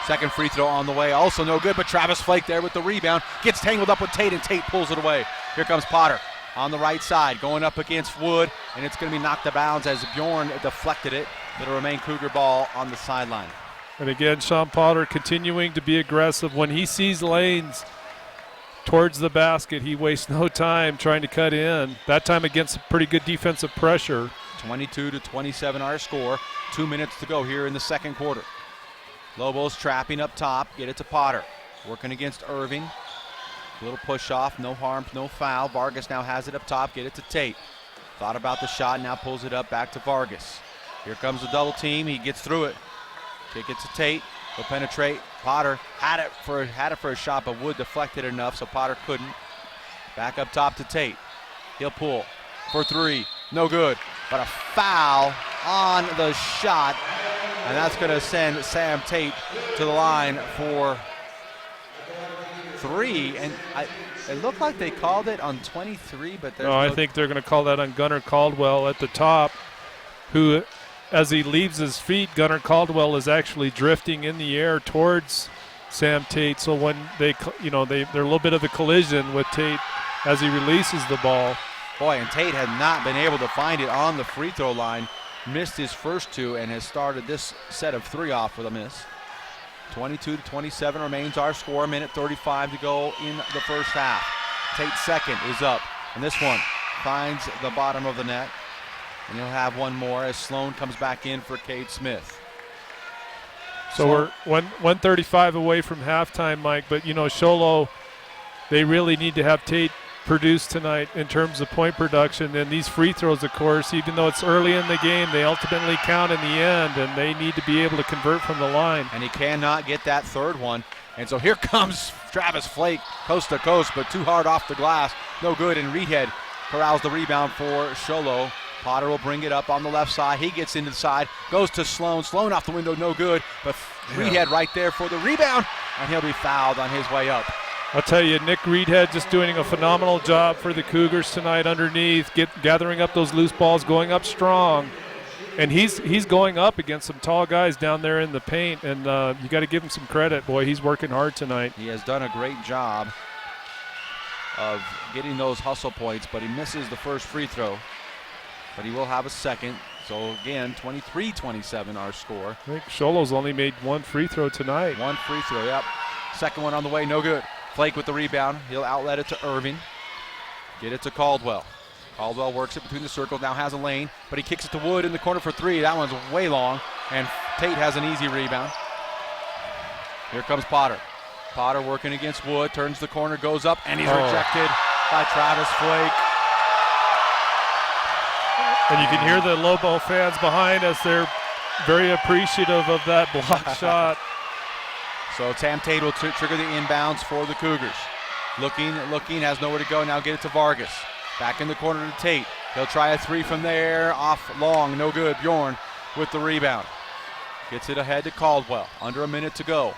Second free throw on the way, also no good, but Travis Flake there with the rebound. Gets tangled up with Tate, and Tate pulls it away. Here comes Potter on the right side, going up against Wood, and it's going to be knocked out of bounds as Bjorn deflected it. It'll remain Cougar ball on the sideline. And again, Sean Potter continuing to be aggressive. When he sees lanes towards the basket, he wastes no time trying to cut in. That time against pretty good defensive pressure. 22-27 our score. 2 minutes to go here in the second quarter. Lobos trapping up top, get it to Potter. Working against Irving. Little push off, no harm, no foul. Vargas now has it up top, get it to Tate. Thought about the shot, now pulls it up back to Vargas. Here comes the double team, he gets through it. Kick it to Tate, he'll penetrate. Potter had it for a shot, but Wood deflected enough, so Potter couldn't. Back up top to Tate. He'll pull for three, no good. But a foul on the shot, and that's going to send Sam Tate to the line for 3. And it looked like they called it on 23, but there's I think they're going to call that on Gunnar Caldwell at the top, who, as he leaves his feet, Gunnar Caldwell is actually drifting in the air towards Sam Tate. So when they're a little bit of a collision with Tate as he releases the ball. Boy, and Tate had not been able to find it on the free throw line. Missed his first 2 and has started this set of 3 off with a miss. 22-27 remains our score. A minute 35 to go in the first half. Tate's second is up, and this one finds the bottom of the net. And he'll have one more as Sloan comes back in for Cade Smith. So we're 135 away from halftime, Mike, but Show Low, they really need to have Tate produce tonight in terms of point production, and these free throws, of course, even though it's early in the game, they ultimately count in the end, and they need to be able to convert from the line. And he cannot get that third one, and so here comes Travis Flake, coast to coast, but too hard off the glass, no good, and Reedhead corrals the rebound for Show Low. Potter will bring it up on the left side. He gets into the side, goes to Sloan. Sloan off the window, no good. But Reedhead right there for the rebound, and he'll be fouled on his way up. I'll tell you, Nick Reedhead just doing a phenomenal job for the Cougars tonight underneath, gathering up those loose balls, going up strong. And he's going up against some tall guys down there in the paint, and you got to give him some credit. Boy, he's working hard tonight. He has done a great job of getting those hustle points, but he misses the first free throw. But he will have a second. So, again, 23-27 our score. I think Sholo's only made one free throw tonight. One free throw, yep. Second one on the way, no good. Flake with the rebound. He'll outlet it to Irving. Get it to Caldwell. Caldwell works it between the circles, now has a lane, but he kicks it to Wood in the corner for three. That one's way long, and Tate has an easy rebound. Here comes Potter. Potter working against Wood, turns the corner, goes up, and he's rejected by Travis Flake. And you can hear the Lobo fans behind us. They're very appreciative of that block shot. So Tam Tate will trigger the inbounds for the Cougars. Looking, has nowhere to go. Now get it to Vargas. Back in the corner to Tate. He'll try a three from there. Off long, no good. Bjorn with the rebound. Gets it ahead to Caldwell. Under a minute to go.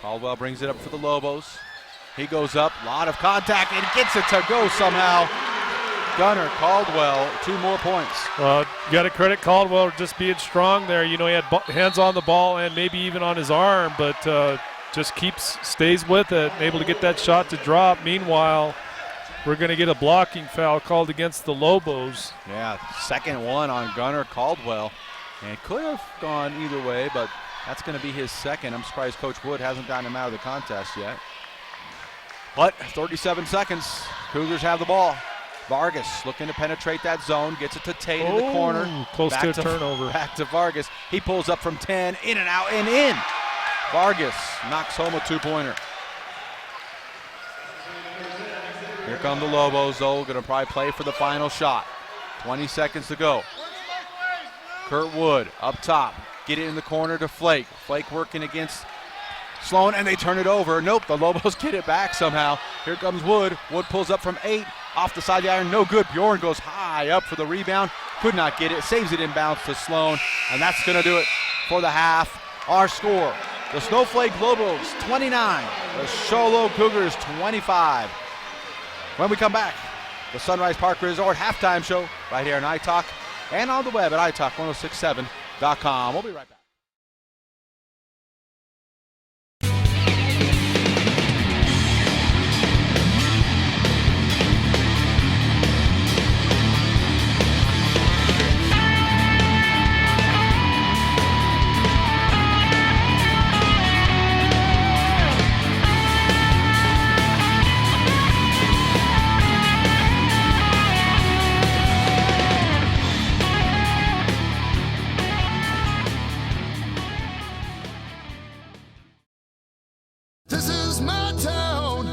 Caldwell brings it up for the Lobos. He goes up, lot of contact, and gets it to go somehow. Gunner Caldwell, 2 more points. You got to credit Caldwell for just being strong there. You know, he had hands on the ball and maybe even on his arm, but just stays with it, able to get that shot to drop. Meanwhile, we're going to get a blocking foul called against the Lobos. Yeah, second one on Gunner Caldwell. And could have gone either way, but that's going to be his second. I'm surprised Coach Wood hasn't gotten him out of the contest yet. But 37 seconds, Cougars have the ball. Vargas looking to penetrate that zone, gets it to Tate in the corner. Close to a turnover. Back to Vargas. He pulls up from 10, in and out and in. Vargas knocks home a 2-pointer. Here come the Lobos, though. Going to probably play for the final shot. 20 seconds to go. Kurt Wood up top. Get it in the corner to Flake. Flake working against Sloan, and they turn it over. Nope, the Lobos get it back somehow. Here comes Wood. Wood pulls up from 8. Off the side of the iron, no good. Bjorn goes high up for the rebound. Could not get it. Saves it inbounds to Sloan. And that's going to do it for the half. Our score, the Snowflake Lobos 29, the Show Low Cougars 25. When we come back, the Sunrise Park Resort halftime show right here on iTalk and on the web at iTalk1067.com. We'll be right back.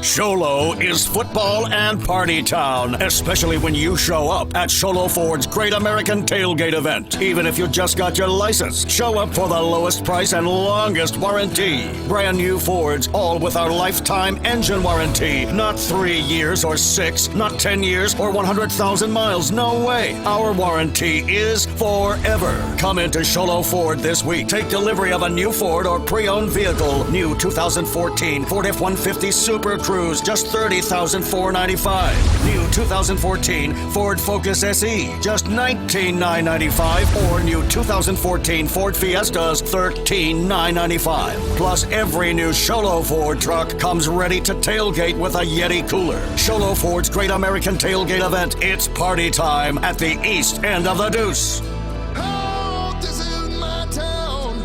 Show Low is football and party town, especially when you show up at Show Low Ford's Great American Tailgate event. Even if you just got your license, show up for the lowest price and longest warranty. Brand new Fords, all with our lifetime engine warranty. Not 3 years or 6, not 10 years or 100,000 miles. No way. Our warranty is forever. Come into Show Low Ford this week. Take delivery of a new Ford or pre-owned vehicle. New 2014 Ford F-150 Super Cruise, just $30,495. New 2014 Ford Focus SE, just $19,995. Or new 2014 Ford Fiestas, $13,995. Plus, every new Show Low Ford truck comes ready to tailgate with a Yeti cooler. Show Low Ford's Great American Tailgate event. It's party time at the east end of the Deuce. Oh, this is my town.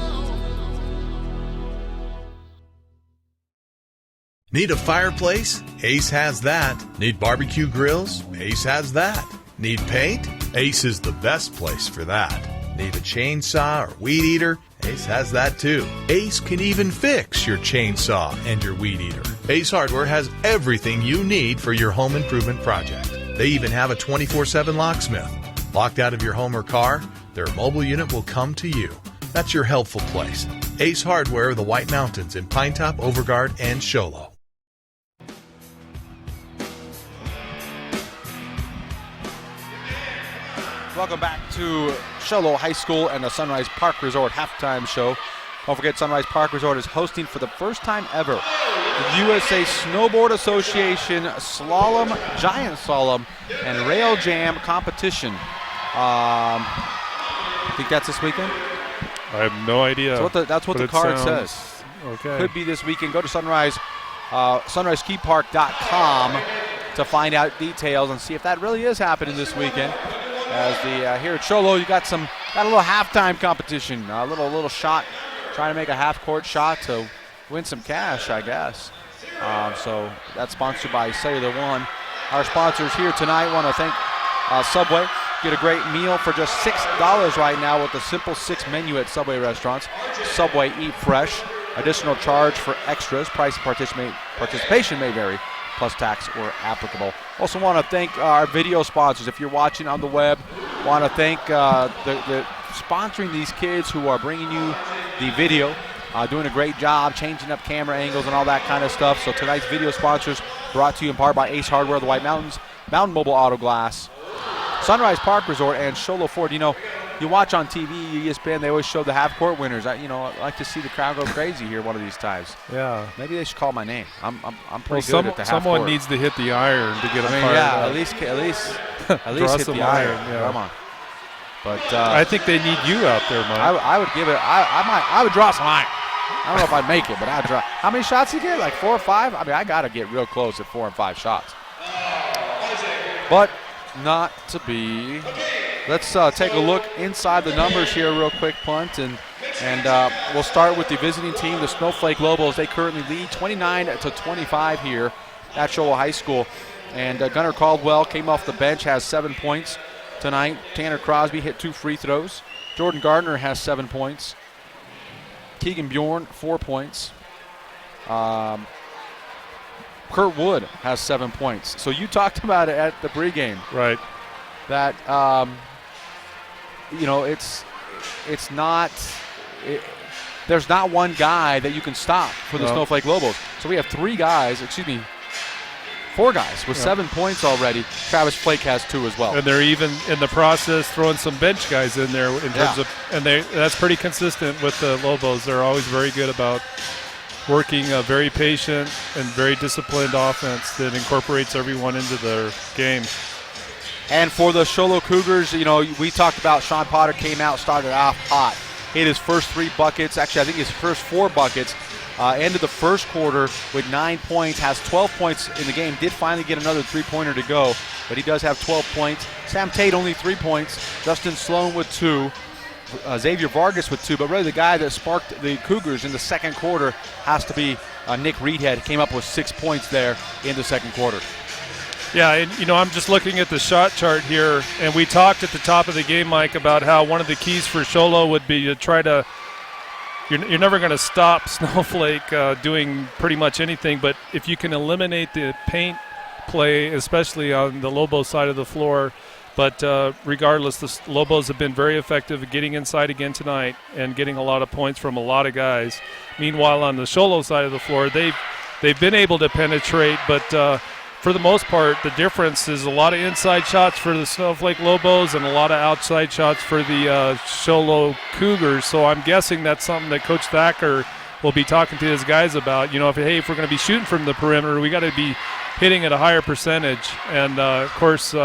Need a fireplace? Ace has that. Need barbecue grills? Ace has that. Need paint? Ace is the best place for that. Need a chainsaw or weed eater? Ace has that too. Ace can even fix your chainsaw and your weed eater. Ace Hardware has everything you need for your home improvement project. They even have a 24/7 locksmith. Locked out of your home or car? Their mobile unit will come to you. That's your helpful place. Ace Hardware, the White Mountains in Pinetop, Overguard, and Show Low. Welcome back to Show Low High School and the Sunrise Park Resort halftime show. Don't forget, Sunrise Park Resort is hosting for the first time ever the USA Snowboard Association Slalom, Giant Slalom, and Rail Jam competition. Think that's this weekend? I have no idea. That's what the card says. Okay. Could be this weekend. Go to sunriseskipark.com to find out details and see if that really is happening this weekend. As here at Show Low, you got a little halftime competition, a little shot, trying to make a half-court shot to win some cash, I guess. So that's sponsored by Cellular One. Our sponsors here tonight want to thank Subway. Get a great meal for just $6 right now with the Simple 6 menu at Subway restaurants. Subway, eat fresh. Additional charge for extras. Price and participation may vary, plus tax or applicable. Also want to thank our video sponsors. If you're watching on the web, want to thank the sponsoring these kids who are bringing you the video, doing a great job, changing up camera angles and all that kind of stuff. So tonight's video sponsors brought to you in part by Ace Hardware, the White Mountains, Mountain Mobile Auto Glass, Sunrise Park Resort, and Show Low Ford. You know, you watch on TV, ESPN, they always show the half-court winners. I like to see the crowd go crazy here one of these times. Yeah. Maybe they should call my name. I'm pretty good at the half-court. Someone needs to hit the iron to get fired yeah, up. at least Draw hit some the iron. Yeah. Come on. But I think they need you out there, Mike. I would give it. I would draw some iron. I don't know if I'd make it, but I'd draw. How many shots you get? Like 4 or 5? I mean, I got to get real close at 4 and 5 shots. But not to be. Let's take a look inside the numbers here real quick, Punt, and we'll start with the visiting team, the Snowflake Lobos. They currently lead 29-25 here at Show Low High School. And Gunnar Caldwell came off the bench, has 7 points tonight. Tanner Crosby hit 2 free throws. Jordan Gardner has 7 points. Keegan Bjorn, 4 points. Kurt Wood has 7 points. So you talked about it at the pregame. Right. That, it's not there's not one guy that you can stop for the Snowflake Lobos. So we have 4 guys with 7 points already. Travis Flake has 2 as well. And they're even in the process throwing some bench guys in there in terms of, and that's pretty consistent with the Lobos. They're always very good about working a very patient and very disciplined offense that incorporates everyone into their game. And for the Show Low Cougars, we talked about Sean Potter came out, started off hot, hit his first 3 buckets. Actually, I think his first 4 buckets. Ended the first quarter with 9 points, has 12 points in the game. Did finally get another 3-pointer to go, but he does have 12 points. Sam Tate only 3 points. Justin Sloan with 2. Xavier Vargas with 2. But really the guy that sparked the Cougars in the second quarter has to be Nick Reedhead. Came up with 6 points there in the second quarter. Yeah, and I'm just looking at the shot chart here, and we talked at the top of the game, Mike, about how one of the keys for Show Low would be to try to You're never going to stop Snowflake doing pretty much anything, but if you can eliminate the paint play, especially on the Lobos side of the floor, but regardless, the Lobos have been very effective at getting inside again tonight and getting a lot of points from a lot of guys. Meanwhile, on the Show Low side of the floor, they've been able to penetrate, but for the most part, the difference is a lot of inside shots for the Snowflake Lobos and a lot of outside shots for the Show Low Cougars. So I'm guessing that's something that Coach Thacker will be talking to his guys about. If we're going to be shooting from the perimeter, we got to be hitting at a higher percentage. And, of course,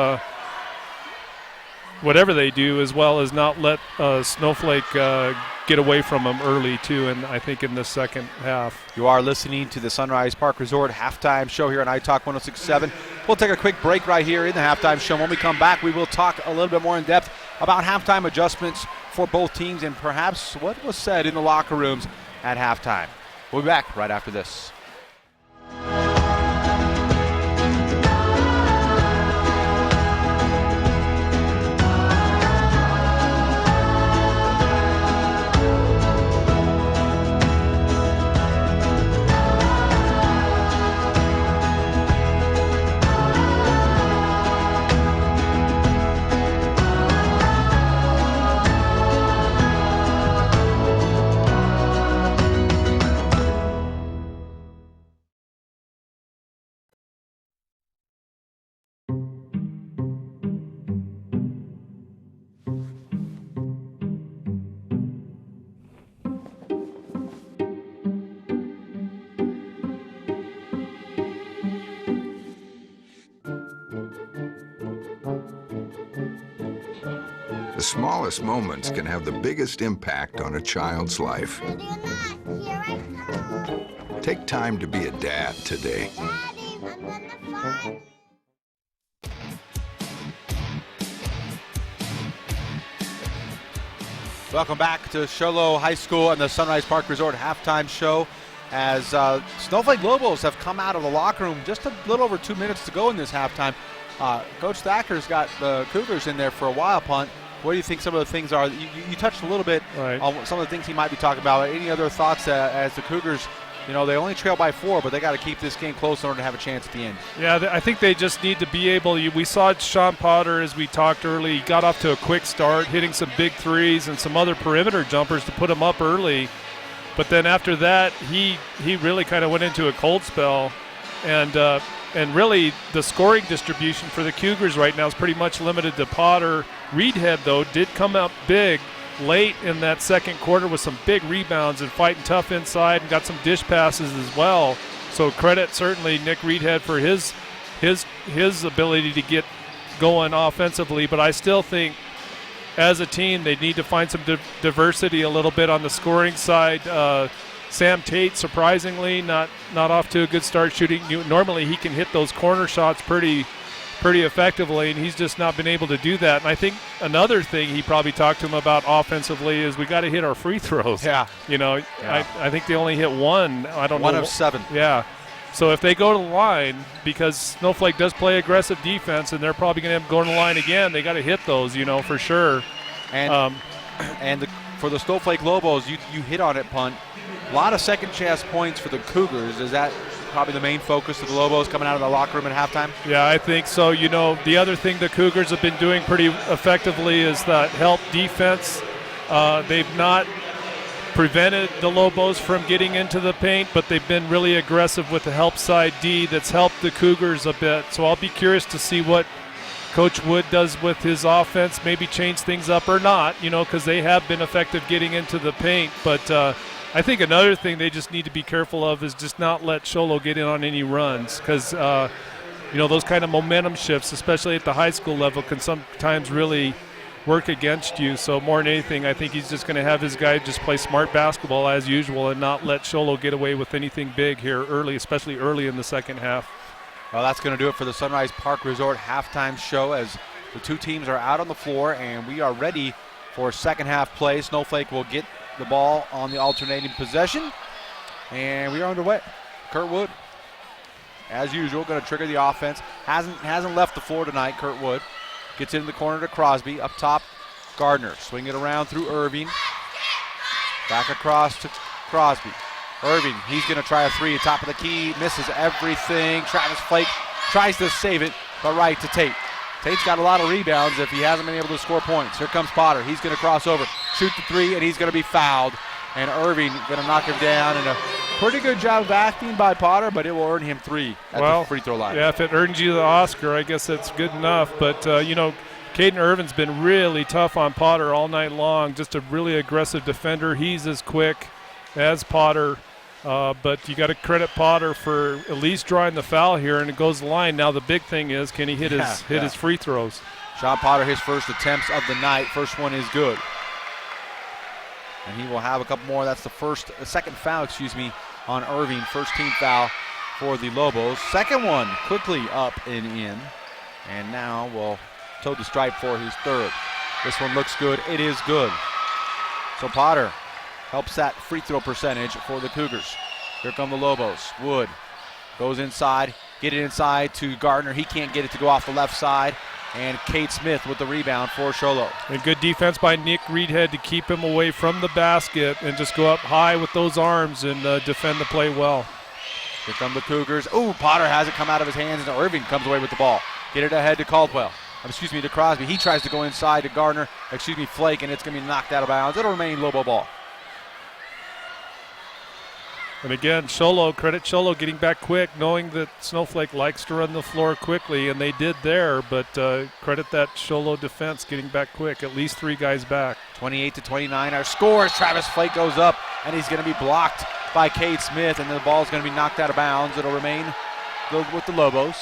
whatever they do, as well as not let Snowflake get away from them early, too, and I think in the second half. You are listening to the Sunrise Park Resort halftime show here on iTalk 106.7. We'll take a quick break right here in the halftime show. When we come back, we will talk a little bit more in depth about halftime adjustments for both teams and perhaps what was said in the locker rooms at halftime. We'll be back right after this. The smallest moments can have the biggest impact on a child's life. Take time to be a dad today. Welcome back to Show Low High School and the Sunrise Park Resort halftime show as Snowflake Lobos have come out of the locker room just a little over 2 minutes to go in this halftime. Coach Thacker's got the Cougars in there for a while, Punt. What do you think some of the things are? You touched a little bit on some of the things he might be talking about. Any other thoughts as the Cougars, they only trail by 4, but they got to keep this game close in order to have a chance at the end. Yeah, I think they just need to be able. We saw Sean Potter, as we talked early, he got off to a quick start, hitting some big threes and some other perimeter jumpers to put him up early. But then after that, he really kind of went into a cold spell. And really the scoring distribution for the Cougars right now is pretty much limited to Potter. Reedhead, though, did come up big late in that second quarter with some big rebounds and fighting tough inside and got some dish passes as well. So credit certainly Nick Reedhead for his ability to get going offensively. But I still think as a team they need to find some diversity a little bit on the scoring side. Sam Tate, surprisingly, not off to a good start shooting. Normally he can hit those corner shots pretty effectively, and he's just not been able to do that. And I think another thing he probably talked to him about offensively is we got to hit our free throws. Yeah. I think they only hit one. I don't know. 1 of 7. Yeah. So if they go to the line, because Snowflake does play aggressive defense, and they're probably going to go to the line again, they got to hit those, for sure. And for the Snowflake Lobos, you hit on it, Punt. A lot of second chance points for the Cougars. Is that probably the main focus of the Lobos coming out of the locker room at halftime? Yeah, I think so. The other thing the Cougars have been doing pretty effectively is that help defense. They've not prevented the Lobos from getting into the paint, but they've been really aggressive with the help side D that's helped the Cougars a bit. So I'll be curious to see what Coach Wood does with his offense, maybe change things up or not, because they have been effective getting into the paint. But I think another thing they just need to be careful of is just not let Show Low get in on any runs, because those kind of momentum shifts, especially at the high school level, can sometimes really work against you. So more than anything, I think he's just going to have his guy just play smart basketball as usual and not let Show Low get away with anything big here early, especially early in the second half. Well, that's going to do it for the Sunrise Park Resort halftime show as the two teams are out on the floor and we are ready for second half play. Snowflake will get the ball on the alternating possession, and we are underway. Kurt Wood, as usual, going to trigger the offense. Hasn't left the floor tonight. Kurt Wood gets into the corner to Crosby. Up top, Gardner. Swing it around through Irving. Back across to Crosby. Irving, he's going to try a three. Top of the key, misses everything. Travis Flake tries to save it, but right to Tate. Tate's got a lot of rebounds if he hasn't been able to score points. Here comes Potter. He's going to cross over, shoot the three, and he's going to be fouled. And Irving going to knock him down. And a pretty good job of acting by Potter, but it will earn him 3 at the free throw line. Yeah, if it earns you the Oscar, I guess that's good enough. But, Caden Irvin's been really tough on Potter all night long. Just a really aggressive defender. He's as quick as Potter. But you got to credit Potter for at least drawing the foul here, and it goes to the line. Now the big thing is, can he hit his free throws? Sean Potter, his first attempts of the night. First one is good. And he will have a couple more. That's the second foul, on Irving. First team foul for the Lobos. Second one quickly up and in. And now we'll toe the stripe for his third. This one looks good. It is good. So Potter helps that free throw percentage for the Cougars. Here come the Lobos. Wood goes inside. Get it inside to Gardner. He can't get it to go off the left side. And Kate Smith with the rebound for Show Low. And good defense by Nick Reedhead to keep him away from the basket and just go up high with those arms and defend the play well. Here come the Cougars. Ooh, Potter has it come out of his hands, and Irving comes away with the ball. Get it ahead to to Crosby. He tries to go inside to Gardner, Flake, and it's going to be knocked out of bounds. It'll remain Lobo ball. And again, credit Show Low getting back quick, knowing that Snowflake likes to run the floor quickly, and they did there, but credit that Show Low defense getting back quick, at least 3 guys back. 28-29, our scores. Travis Flake goes up, and he's going to be blocked by Cade Smith, and the ball's going to be knocked out of bounds. It'll remain with the Lobos.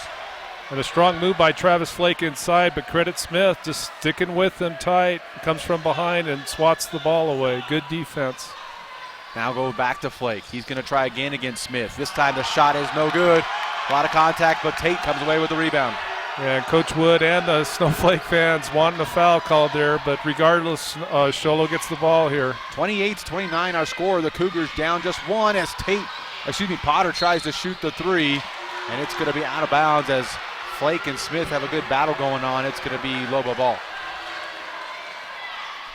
And a strong move by Travis Flake inside, but credit Smith just sticking with them tight. Comes from behind and swats the ball away. Good defense. Now go back to Flake. He's going to try again against Smith. This time the shot is no good. A lot of contact, but Tate comes away with the rebound. Yeah, and Coach Wood and the Snowflake fans wanting a foul called there, but regardless, Show Low gets the ball here. 28-29 our score. The Cougars down just one as Potter tries to shoot the three, and it's going to be out of bounds as Flake and Smith have a good battle going on. It's going to be Lobo ball.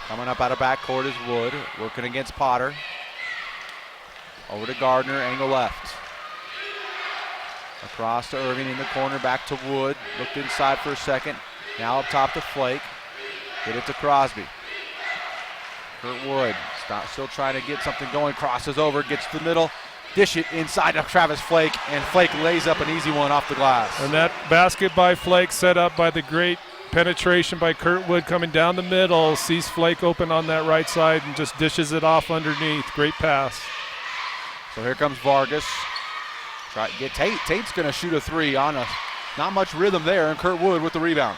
Coming up out of backcourt is Wood, working against Potter. Over to Gardner, angle left. Across to Irving in the corner, back to Wood. Looked inside for a second. Now up top to Flake. Get it to Crosby. Kurt Wood still trying to get something going. Crosses over, gets to the middle. Dish it inside of Travis Flake, and Flake lays up an easy one off the glass. And that basket by Flake set up by the great penetration by Kurt Wood coming down the middle. Sees Flake open on that right side and just dishes it off underneath. Great pass. So here comes Vargas. Try to get Tate. Tate's going to shoot a three on not much rhythm there, and Kurt Wood with the rebound.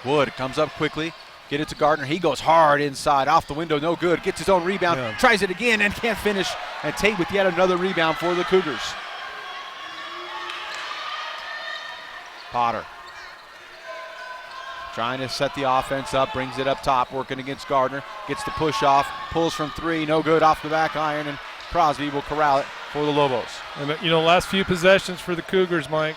Wood comes up quickly. Get it to Gardner. He goes hard inside, off the window, no good. Gets his own rebound, tries it again, and can't finish. And Tate with yet another rebound for the Cougars. Potter trying to set the offense up, brings it up top, working against Gardner. Gets the push off, pulls from three, no good off the back iron, and Crosby will corral it for the Lobos. And last few possessions for the Cougars, Mike.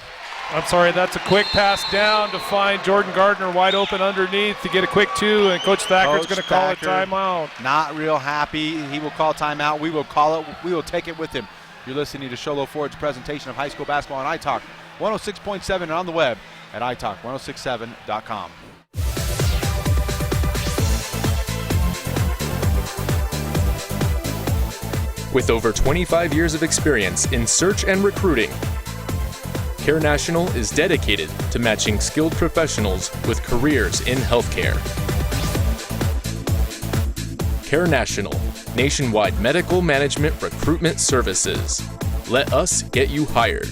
I'm sorry, that's a quick pass down to find Jordan Gardner wide open underneath to get a quick two, and Coach Thacker's going to call a timeout. Not real happy. He will call timeout. We will call it. We will take it with him. You're listening to Show Low Ford's presentation of high school basketball on iTalk 106.7 and on the web at iTalk1067.com. With over 25 years of experience in search and recruiting, Care National is dedicated to matching skilled professionals with careers in healthcare. Care National, nationwide medical management recruitment services. Let us get you hired.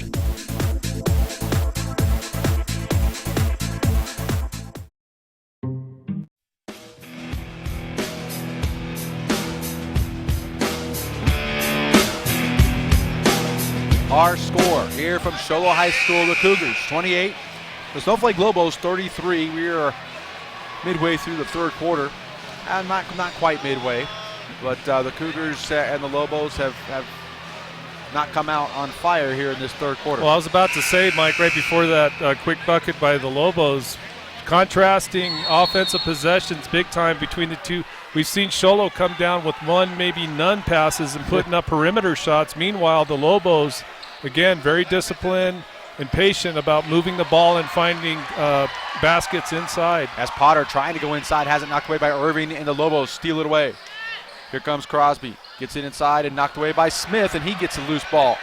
Our score here from Show Low High School, the Cougars 28, the Snowflake Lobos 33. We are midway through the third quarter, and not quite midway, but the Cougars and the Lobos have not come out on fire here in this third quarter. Well, I was about to say, Mike, right before that quick bucket by the Lobos, contrasting offensive possessions big time between the two. We've seen Show Low come down with one, maybe none passes and putting up perimeter shots. Meanwhile, the Lobos, again, very disciplined and patient about moving the ball and finding baskets inside. As Potter trying to go inside, has it knocked away by Irving, and the Lobos steal it away. Here comes Crosby, gets it inside and knocked away by Smith, and he gets a loose ball.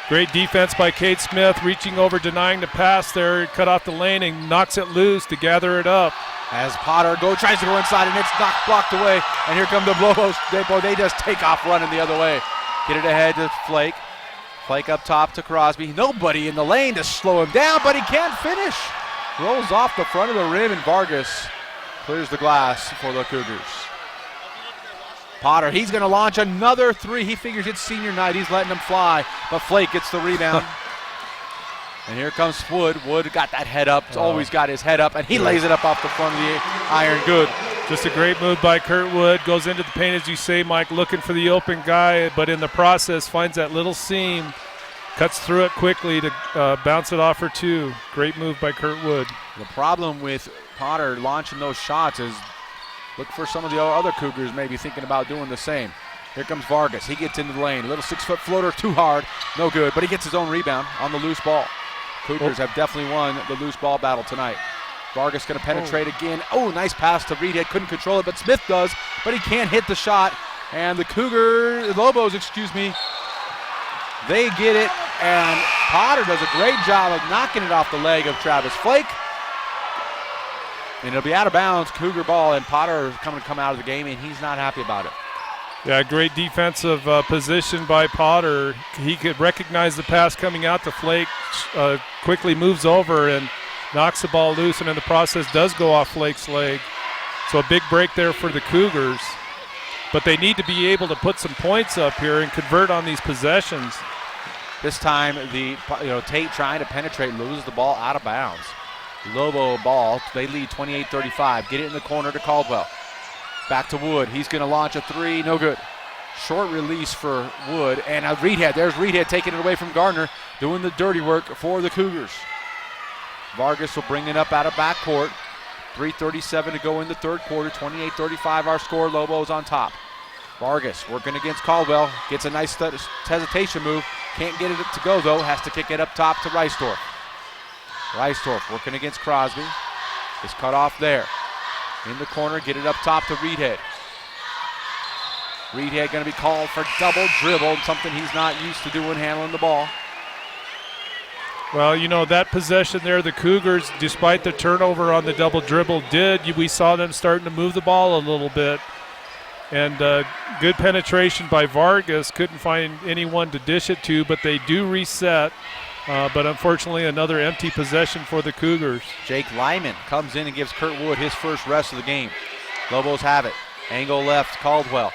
Great defense by Kate Smith, reaching over, denying the pass there, cut off the lane and knocks it loose to gather it up. As Potter tries to go inside, and it's blocked away. And here come the Lobos. They just take off running the other way. Get it ahead to Flake. Flake up top to Crosby. Nobody in the lane to slow him down, but he can't finish. Rolls off the front of the rim, and Vargas clears the glass for the Cougars. Potter, he's going to launch another three. He figures it's senior night. He's letting them fly, but Flake gets the rebound. And here comes Wood. Wood got that head up. Always got his head up, and he lays it up off the front of the iron. Good. Just a great move by Kurt Wood. Goes into the paint, as you say, Mike, looking for the open guy, but in the process finds that little seam, cuts through it quickly to bounce it off for two. Great move by Kurt Wood. The problem with Potter launching those shots is look for some of the other Cougars maybe thinking about doing the same. Here comes Vargas. He gets into the lane. A little 6-foot floater, too hard. No good, but he gets his own rebound on the loose ball. Cougars have definitely won the loose ball battle tonight. Vargas going to penetrate again. Oh, nice pass to Reedhead. Couldn't control it, but Smith does, but he can't hit the shot. And the Lobos, they get it, and Potter does a great job of knocking it off the leg of Travis Flake. And it'll be out of bounds, Cougar ball, and Potter is coming to come out of the game, and he's not happy about it. Yeah, great defensive position by Potter. He could recognize the pass coming out to Flake, quickly moves over and knocks the ball loose, and in the process does go off Flake's leg. So a big break there for the Cougars. But they need to be able to put some points up here and convert on these possessions. This time, Tate trying to penetrate, loses the ball out of bounds. Lobo ball, they lead 28-35. Get it in the corner to Caldwell. Back to Wood. He's going to launch a three. No good. Short release for Wood. And Reedhead. There's Reedhead taking it away from Gardner, doing the dirty work for the Cougars. Vargas will bring it up out of backcourt. 3:37 to go in the third quarter. 28-35 our score. Lobos on top. Vargas working against Caldwell. Gets a nice hesitation move. Can't get it to go, though. Has to kick it up top to Reisdorf. Reisdorf working against Crosby. Is cut off there. In the corner, get it up top to Reedhead. Reedhead going to be called for double dribble, something he's not used to doing, handling the ball. Well, that possession there, the Cougars, despite the turnover on the double dribble, we saw them starting to move the ball a little bit. And good penetration by Vargas. Couldn't find anyone to dish it to, but they do reset. But unfortunately, another empty possession for the Cougars. Jake Lyman comes in and gives Kurt Wood his first rest of the game. Lobos have it. Angle left, Caldwell.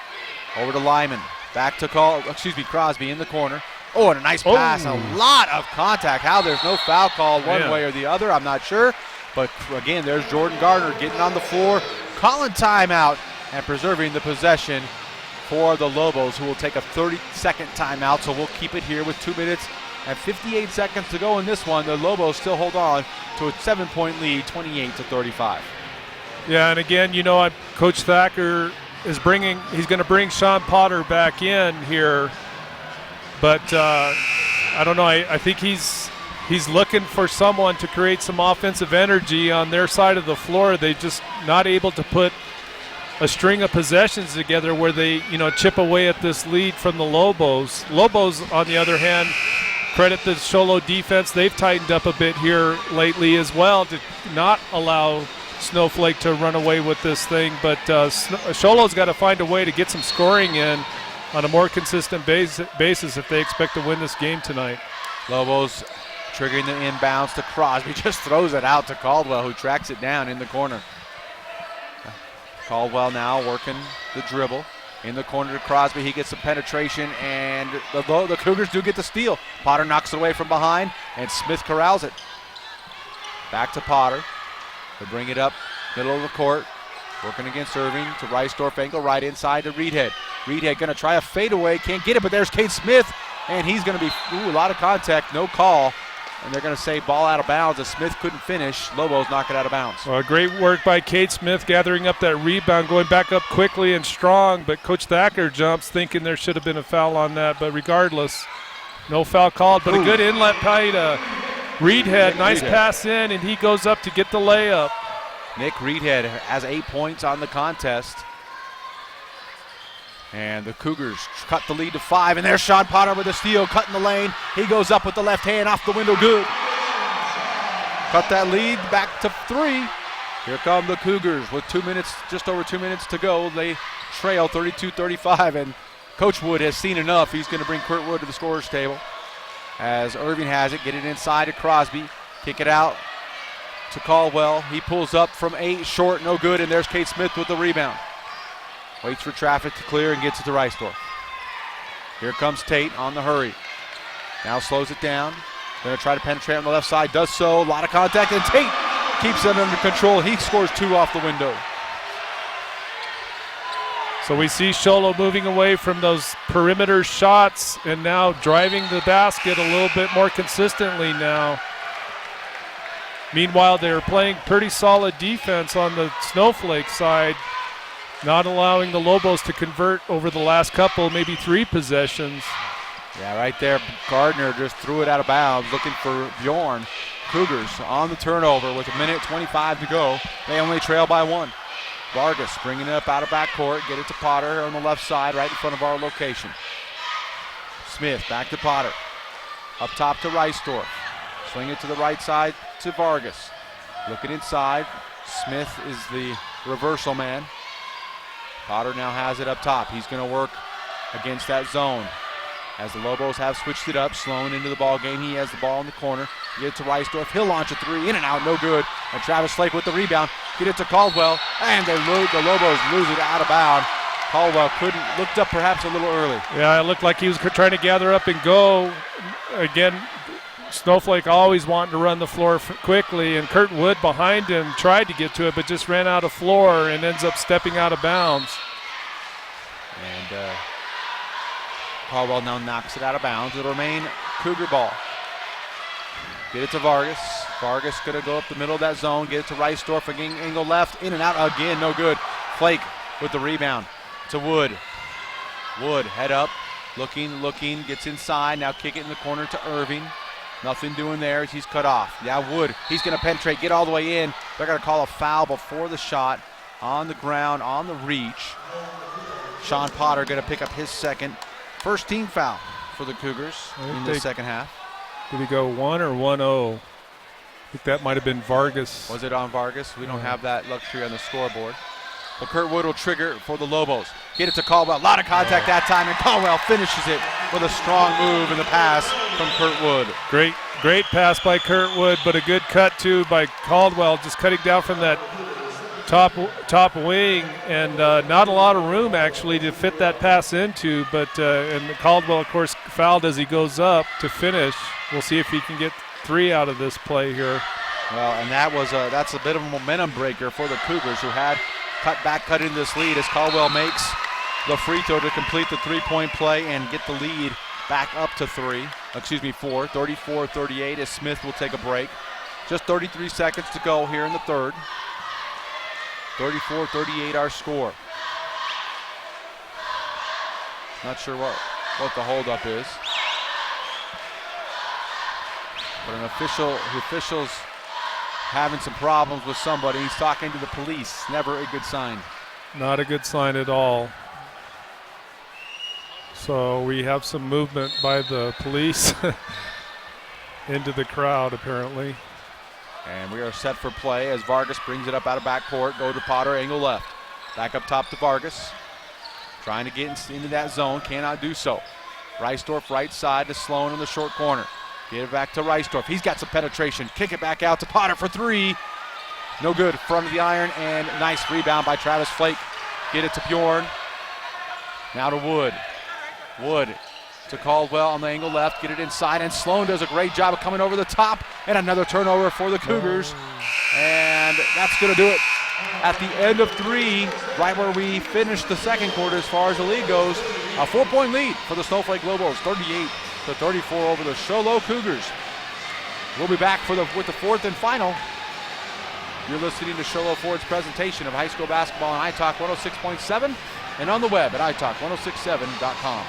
Over to Lyman. Back to Crosby in the corner. Oh, and a nice pass. A lot of contact. How there's no foul called one way or the other, I'm not sure. But again, there's Jordan Gardner getting on the floor, calling timeout, and preserving the possession for the Lobos, who will take a 30-second timeout. So we'll keep it here with 2 minutes and 58 seconds to go in this one. The Lobos still hold on to a 7-point lead, 28-35. Yeah, and again, Coach Thacker he's going to bring Sean Potter back in here. But I don't know. I think he's looking for someone to create some offensive energy on their side of the floor. They're just not able to put a string of possessions together where they, chip away at this lead from the Lobos. Lobos, on the other hand, credit the Show Low defense. They've tightened up a bit here lately as well to not allow Snowflake to run away with this thing. But Show Low's got to find a way to get some scoring in on a more consistent basis if they expect to win this game tonight. Lobos triggering the inbounds to Crosby. Just throws it out to Caldwell, who tracks it down in the corner. Caldwell now working the dribble. In the corner to Crosby. He gets some penetration, and the Cougars do get the steal. Potter knocks it away from behind, and Smith corrals it. Back to Potter. They bring it up, middle of the court. Working against Irving to Reisdorf, angle right inside to Reedhead. Reedhead going to try a fadeaway, can't get it, but there's Cade Smith, and he's going to be, a lot of contact, no call. And they're going to say ball out of bounds as Smith couldn't finish. Lobos knock it out of bounds. Well, great work by Cade Smith gathering up that rebound, going back up quickly and strong, but Coach Thacker jumps thinking there should have been a foul on that, but regardless, no foul called, but a good inlet play to Reedhead. Nice pass in, and he goes up to get the layup. Nick Reedhead has 8 points on the contest. And the Cougars cut the lead to 5, and there's Sean Potter with a steal, cutting the lane. He goes up with the left hand, off the window, good. Cut that lead back to 3. Here come the Cougars with 2 minutes, just over 2 minutes to go. They trail 32-35, and Coach Wood has seen enough. He's going to bring Kurt Wood to the scorer's table. As Irving has it, get it inside to Crosby, kick it out to Caldwell. He pulls up from 8, short, no good, and there's Cade Smith with the rebound. Waits for traffic to clear and gets it to Reisdorf. Here comes Tate on the hurry. Now slows it down. Going to try to penetrate on the left side. Does so. A lot of contact, and Tate keeps it under control. He scores 2 off the window. So we see Show Low moving away from those perimeter shots and now driving the basket a little bit more consistently now. Meanwhile, they're playing pretty solid defense on the Snowflake side, not allowing the Lobos to convert over the last couple, maybe 3 possessions. Yeah, right there, Gardner just threw it out of bounds, looking for Bjorn. Cougars on the turnover with 1:25 to go. They only trail by 1. Vargas bringing it up out of backcourt, get it to Potter on the left side, right in front of our location. Smith back to Potter. Up top to Reisdorf. Swing it to the right side to Vargas. Looking inside. Smith is the reversal man. Potter now has it up top. He's going to work against that zone. As the Lobos have switched it up, Sloan into the ball game. He has the ball in the corner. Get it to Reisdorf. He'll launch a three, in and out, no good. And Travis Flake with the rebound. Get it to Caldwell, and the Lobos lose it out of bounds. Caldwell looked up perhaps a little early. Yeah, it looked like he was trying to gather up and go. Again, Snowflake always wanting to run the floor quickly, and Kurt Wood behind him tried to get to it, but just ran out of floor and ends up stepping out of bounds. And Caldwell now knocks it out of bounds. It'll remain Cougar ball. Get it to Vargas. Vargas going to go up the middle of that zone. Get it to Reisdorf again. Angle left. In and out again. No good. Flake with the rebound to Wood. Wood head up. Looking. Gets inside. Now kick it in the corner to Irving. Nothing doing there. He's cut off. Now Wood. He's going to penetrate. Get all the way in. They're going to call a foul before the shot. On the ground. On the reach. Sean Potter going to pick up his second. First team foul for the Cougars in the second half. Did he go 1 or 1-0? I think that might have been Vargas. Was it on Vargas? We don't have that luxury on the scoreboard. But Kurt Wood will trigger for the Lobos. Get it to Caldwell. A lot of contact that time, and Caldwell finishes it with a strong move in the pass from Kurt Wood. Great pass by Kurt Wood, but a good cut too by Caldwell, just cutting down from that top wing, and not a lot of room actually to fit that pass into, but and Caldwell of course fouled as he goes up to finish. We'll see if he can get 3 out of this play here. Well, and that's a bit of a momentum breaker for the Cougars, who had cut into this lead as Caldwell makes the free throw to complete the three-point play and get the lead back up to 4, 34-38 as Smith will take a break. Just 33 seconds to go here in the third. 34-38 our score. Not sure what the holdup is. But the official's having some problems with somebody. He's talking to the police. Never a good sign. Not a good sign at all. So we have some movement by the police into the crowd apparently. And we are set for play as Vargas brings it up out of backcourt. Go to Potter, angle left. Back up top to Vargas. Trying to get into that zone, cannot do so. Reisdorf right side to Sloan in the short corner. Get it back to Reisdorf. He's got some penetration. Kick it back out to Potter for 3. No good. Front of the iron, and nice rebound by Travis Flake. Get it to Bjorn. Now to Wood. Wood to Caldwell on the angle left. Get it inside, and Sloan does a great job of coming over the top. And another turnover for the Cougars. And that's going to do it. At the end of 3, right where we finished the second quarter as far as the league goes, a 4-point lead for the Snowflake Lobos, 38-34 over the Show Low Cougars. We'll be back with the fourth and final. You're listening to Show Low Ford's presentation of high school basketball on iTalk 106.7 and on the web at iTalk1067.com.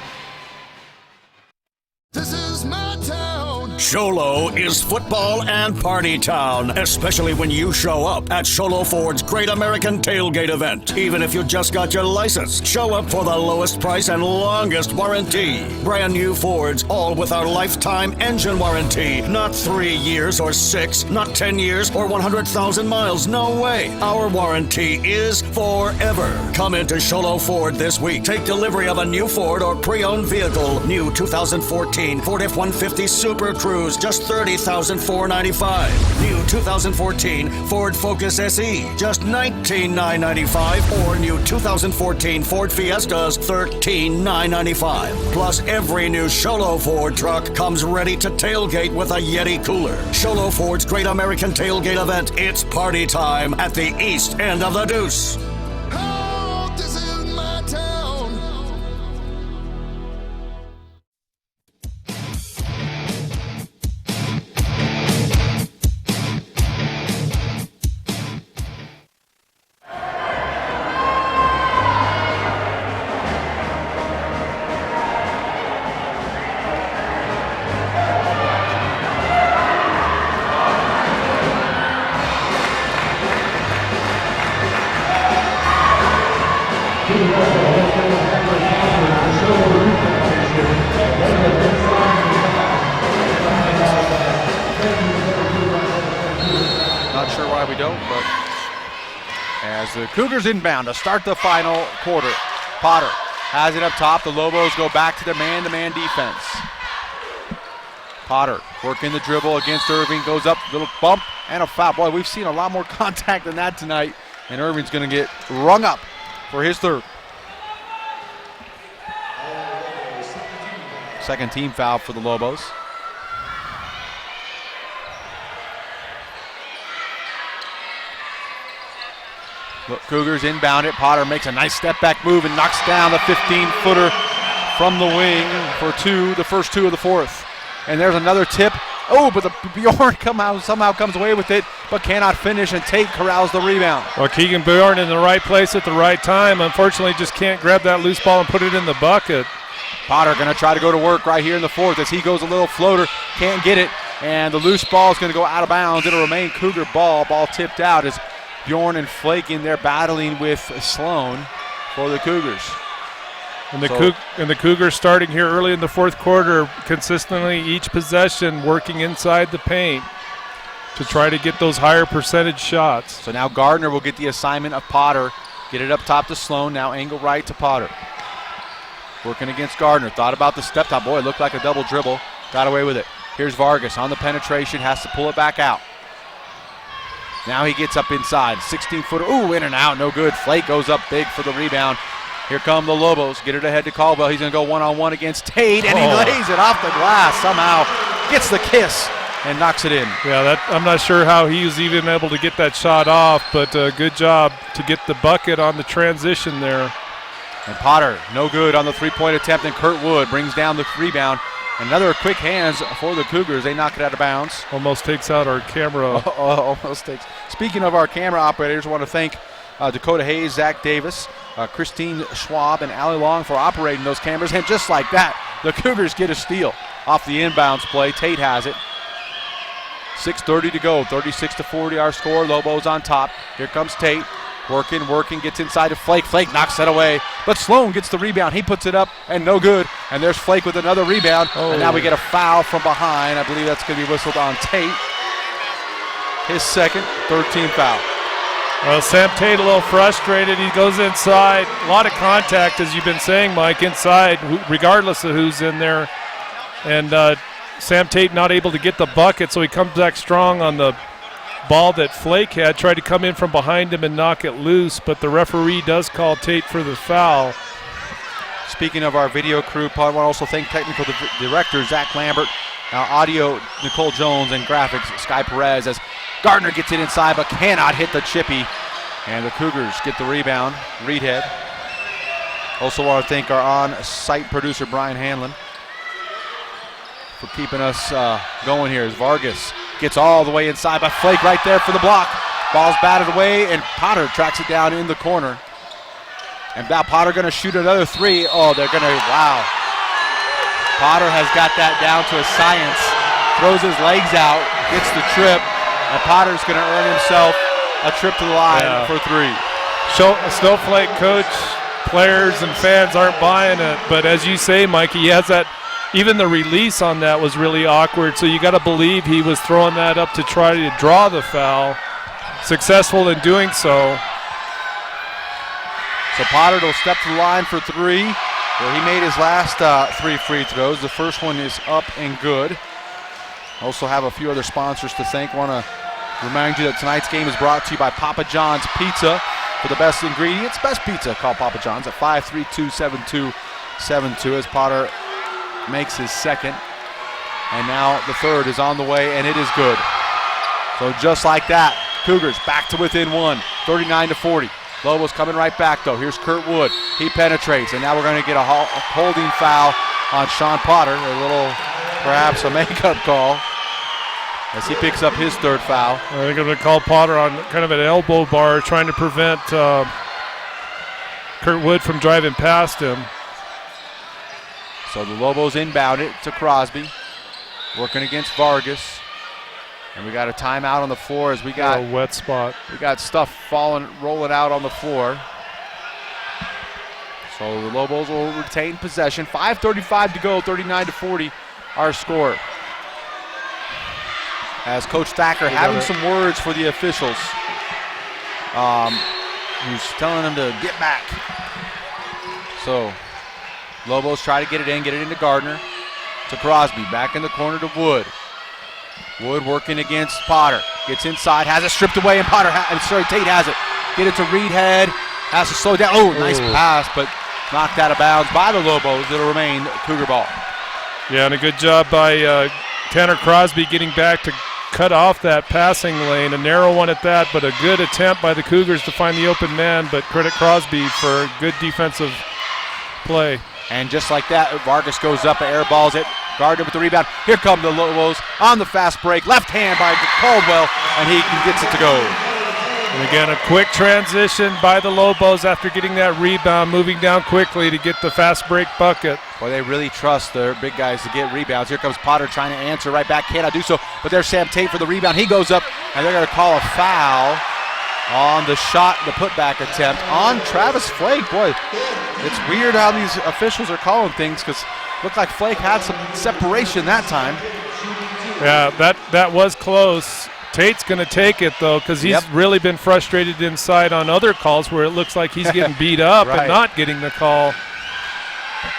This is my town. Show Low is football and party town, especially when you show up at Show Low Ford's Great American Tailgate event. Even if you just got your license, show up for the lowest price and longest warranty. Brand new Fords, all with our lifetime engine warranty. Not 3 years or 6, not 10 years or 100,000 miles. No way. Our warranty is forever. Come into Show Low Ford this week. Take delivery of a new Ford or pre-owned vehicle. New 2014 Ford F-150 Super Cruise, just $30,495. New 2014 Ford Focus SE, just $19,995. Or new 2014 Ford Fiestas, $13,995. Plus, every new Show Low Ford truck comes ready to tailgate with a Yeti cooler. Show Low Ford's Great American Tailgate event. It's party time at the east end of the Deuce. Oh, this is my town. As the Cougars inbound to start the final quarter. Potter has it up top. The Lobos go back to their man-to-man defense. Potter working the dribble against Irving, goes up, little bump and a foul. Boy, we've seen a lot more contact than that tonight, and Irving's going to get rung up for his third. Second team foul for the Lobos. Look, Cougars inbound it. Potter makes a nice step back move and knocks down the 15-footer from the wing for two, the first two of the fourth. And there's another tip. Oh, but the Bjorn somehow comes away with it, but cannot finish, and Tate corrals the rebound. Well, Keegan Bjorn in the right place at the right time. Unfortunately, just can't grab that loose ball and put it in the bucket. Potter going to try to go to work right here in the fourth as he goes a little floater, can't get it, and the loose ball is going to go out of bounds. It'll remain Cougar ball. Ball tipped out as Bjorn and Flake in there battling with Sloan for the Cougars. And the Cougars starting here early in the fourth quarter, consistently each possession working inside the paint to try to get those higher percentage shots. So now Gardner will get the assignment of Potter. Get it up top to Sloan, now angle right to Potter. Working against Gardner, thought about the step top. Boy, it looked like a double dribble, got away with it. Here's Vargas on the penetration, has to pull it back out. Now he gets up inside, 16-footer, ooh, in and out, no good. Flake goes up big for the rebound. Here come the Lobos, get it ahead to Caldwell. He's going to go one-on-one against Tate, and he lays it off the glass somehow. Gets the kiss and knocks it in. Yeah, I'm not sure how he was even able to get that shot off, but good job to get the bucket on the transition there. And Potter, no good on the three-point attempt, and Kurt Wood brings down the rebound. Another quick hands for the Cougars. They knock it out of bounds. Almost takes out our camera. Almost takes. Speaking of our camera operators, I want to thank Dakota Hayes, Zach Davis, Christine Schwab, and Allie Long for operating those cameras. And just like that, the Cougars get a steal off the inbounds play. Tate has it. 6:30 to go, 36-40 our score. Lobos on top. Here comes Tate. Working, gets inside to Flake. Flake knocks it away, but Sloan gets the rebound. He puts it up, and no good. And there's Flake with another rebound. Oh. And now we get a foul from behind. I believe that's going to be whistled on Tate. His second, third team foul. Well, Sam Tate a little frustrated. He goes inside. A lot of contact, as you've been saying, Mike, inside, regardless of who's in there. And Sam Tate not able to get the bucket, so he comes back strong on the ball that Flake had, tried to come in from behind him and knock it loose, but the referee does call Tate for the foul. Speaking of our video crew, I want to also thank technical director Zach Lambert, audio Nicole Jones, and graphics Sky Perez as Gardner gets it inside but cannot hit the chippy, and the Cougars get the rebound. Reedhead. Also want to thank our on-site producer Brian Hanlon for keeping us going here as Vargas gets all the way inside, but Flake right there for the block. Ball's batted away, and Potter tracks it down in the corner. And now Potter going to shoot another three. Oh, they're going to, wow. Potter has got that down to a science. Throws his legs out, gets the trip, and Potter's going to earn himself a trip to the line for three. Snowflake coach, players, and fans aren't buying it, but as you say, Mikey, he has that. Even the release on that was really awkward, so you got to believe he was throwing that up to try to draw the foul. Successful in doing so. So Potter will step to the line for three, where he made his last three free throws. The first one is up and good. Also have a few other sponsors to thank. Want to remind you that tonight's game is brought to you by Papa John's Pizza. For the best ingredients, best pizza, call Papa John's at 532-7272 as Potter makes his second, and now the third is on the way, and it is good. So just like that, Cougars back to within one, 39-40. Lobos coming right back though. Here's Kurt Wood. He penetrates, and now we're going to get a holding foul on Sean Potter. A little, perhaps a makeup call as he picks up his third foul. They're going to call Potter on kind of an elbow bar, trying to prevent Kurt Wood from driving past him. So the Lobos inbound it to Crosby, working against Vargas. And we got a timeout on the floor as we got a wet spot. We got stuff rolling out on the floor. So the Lobos will retain possession. 5:35 to go, 39-40 our score. As Coach Thacker having some words for the officials. who's telling them to get back. So Lobos try to get it into Gardner. To Crosby, back in the corner to Wood. Wood working against Potter. Gets inside, has it stripped away, and Tate has it. Get it to Reedhead. Has to slow down. Oh, nice pass, but knocked out of bounds by the Lobos. It'll remain Cougar ball. Yeah, and a good job by Tanner Crosby getting back to cut off that passing lane. A narrow one at that, but a good attempt by the Cougars to find the open man, but credit Crosby for good defensive play. And just like that, Vargas goes up and air balls it. Gardner with the rebound. Here come the Lobos on the fast break. Left hand by Caldwell, and he gets it to go. And again, a quick transition by the Lobos after getting that rebound, moving down quickly to get the fast break bucket. Boy, they really trust their big guys to get rebounds. Here comes Potter trying to answer right back. Cannot do so, but there's Sam Tate for the rebound. He goes up, and they're going to call a foul on the shot, the putback attempt on Travis Flake. Boy, it's weird how these officials are calling things because it looked like Flake had some separation that time. Yeah, that was close. Tate's going to take it, though, because he's really been frustrated inside on other calls where it looks like he's getting beat up and not getting the call.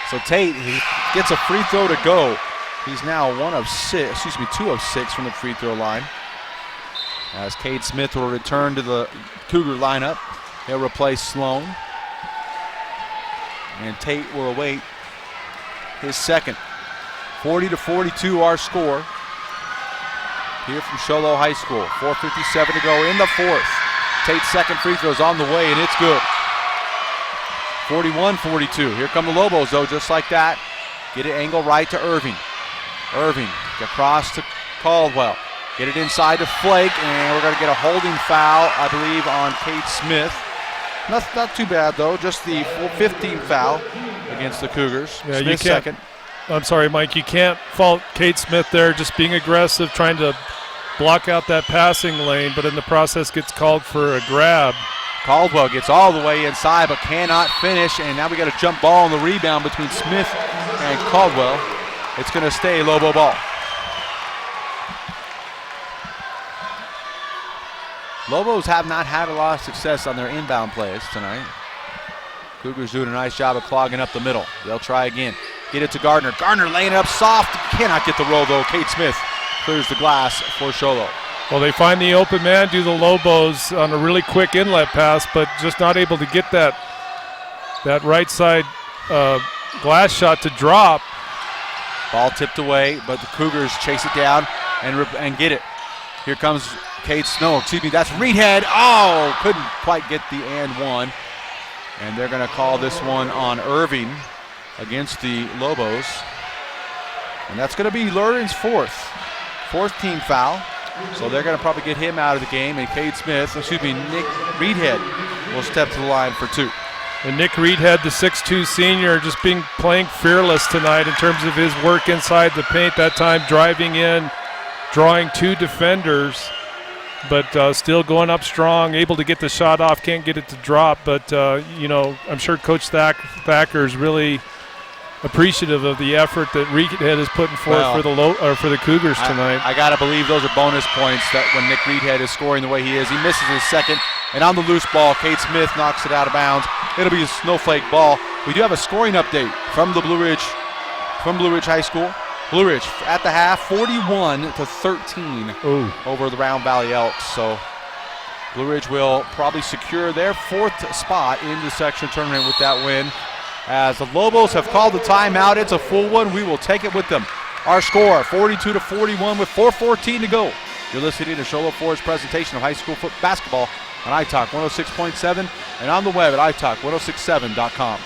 So Tate, he gets a free throw to go. He's now 2 of 6 from the free throw line. As Cade Smith will return to the Cougar lineup. He'll replace Sloan. And Tate will await his second. 40-42 our score here from Show Low High School. 4:57 to go in the fourth. Tate's second free throw is on the way, and it's good. 41-42. Here come the Lobos, though, just like that. Get it angle right to Irving. Irving across to Caldwell. Get it inside to Flake, and we're going to get a holding foul, I believe, on Cade Smith. Not too bad, though. Just the 15th foul against the Cougars. Yeah, Smith second. I'm sorry, Mike. You can't fault Cade Smith there, just being aggressive, trying to block out that passing lane, but in the process gets called for a grab. Caldwell gets all the way inside, but cannot finish, and now we got a jump ball on the rebound between Smith and Caldwell. It's going to stay Lobo ball. Lobos have not had a lot of success on their inbound plays tonight. Cougars doing a nice job of clogging up the middle. They'll try again. Get it to Gardner. Gardner laying it up soft. Cannot get the roll, though. Cade Smith clears the glass for Show Low. Well, they find the open man, do the Lobos on a really quick inlet pass, but just not able to get that right side glass shot to drop. Ball tipped away, but the Cougars chase it down and get it. Here comes that's Reedhead. Oh, couldn't quite get the and one. And they're going to call this one on Irving against the Lobos. And that's going to be Lurin's fourth team foul. So they're going to probably get him out of the game. And Nick Reedhead will step to the line for 2. And Nick Reedhead, the 6'2 senior, just playing fearless tonight in terms of his work inside the paint. That time driving in, drawing 2 defenders, but still going up strong, able to get the shot off, can't get it to drop. But, I'm sure Coach Thacker is really appreciative of the effort that Reedhead is putting forth for the Cougars tonight. I got to believe those are bonus points that when Nick Reedhead is scoring the way he is. He misses his second, and on the loose ball, Cade Smith knocks it out of bounds. It'll be a Snowflake ball. We do have a scoring update from Blue Ridge High School. Blue Ridge at the half, 41-13 over the Round Valley Elks. So Blue Ridge will probably secure their 4th spot in the section tournament with that win. As the Lobos have called the timeout, it's a full one. We will take it with them. Our score, 42-41 with 4:14 to go. You're listening to Show Low Ford's presentation of high school basketball on iTalk 106.7 and on the web at iTalk1067.com.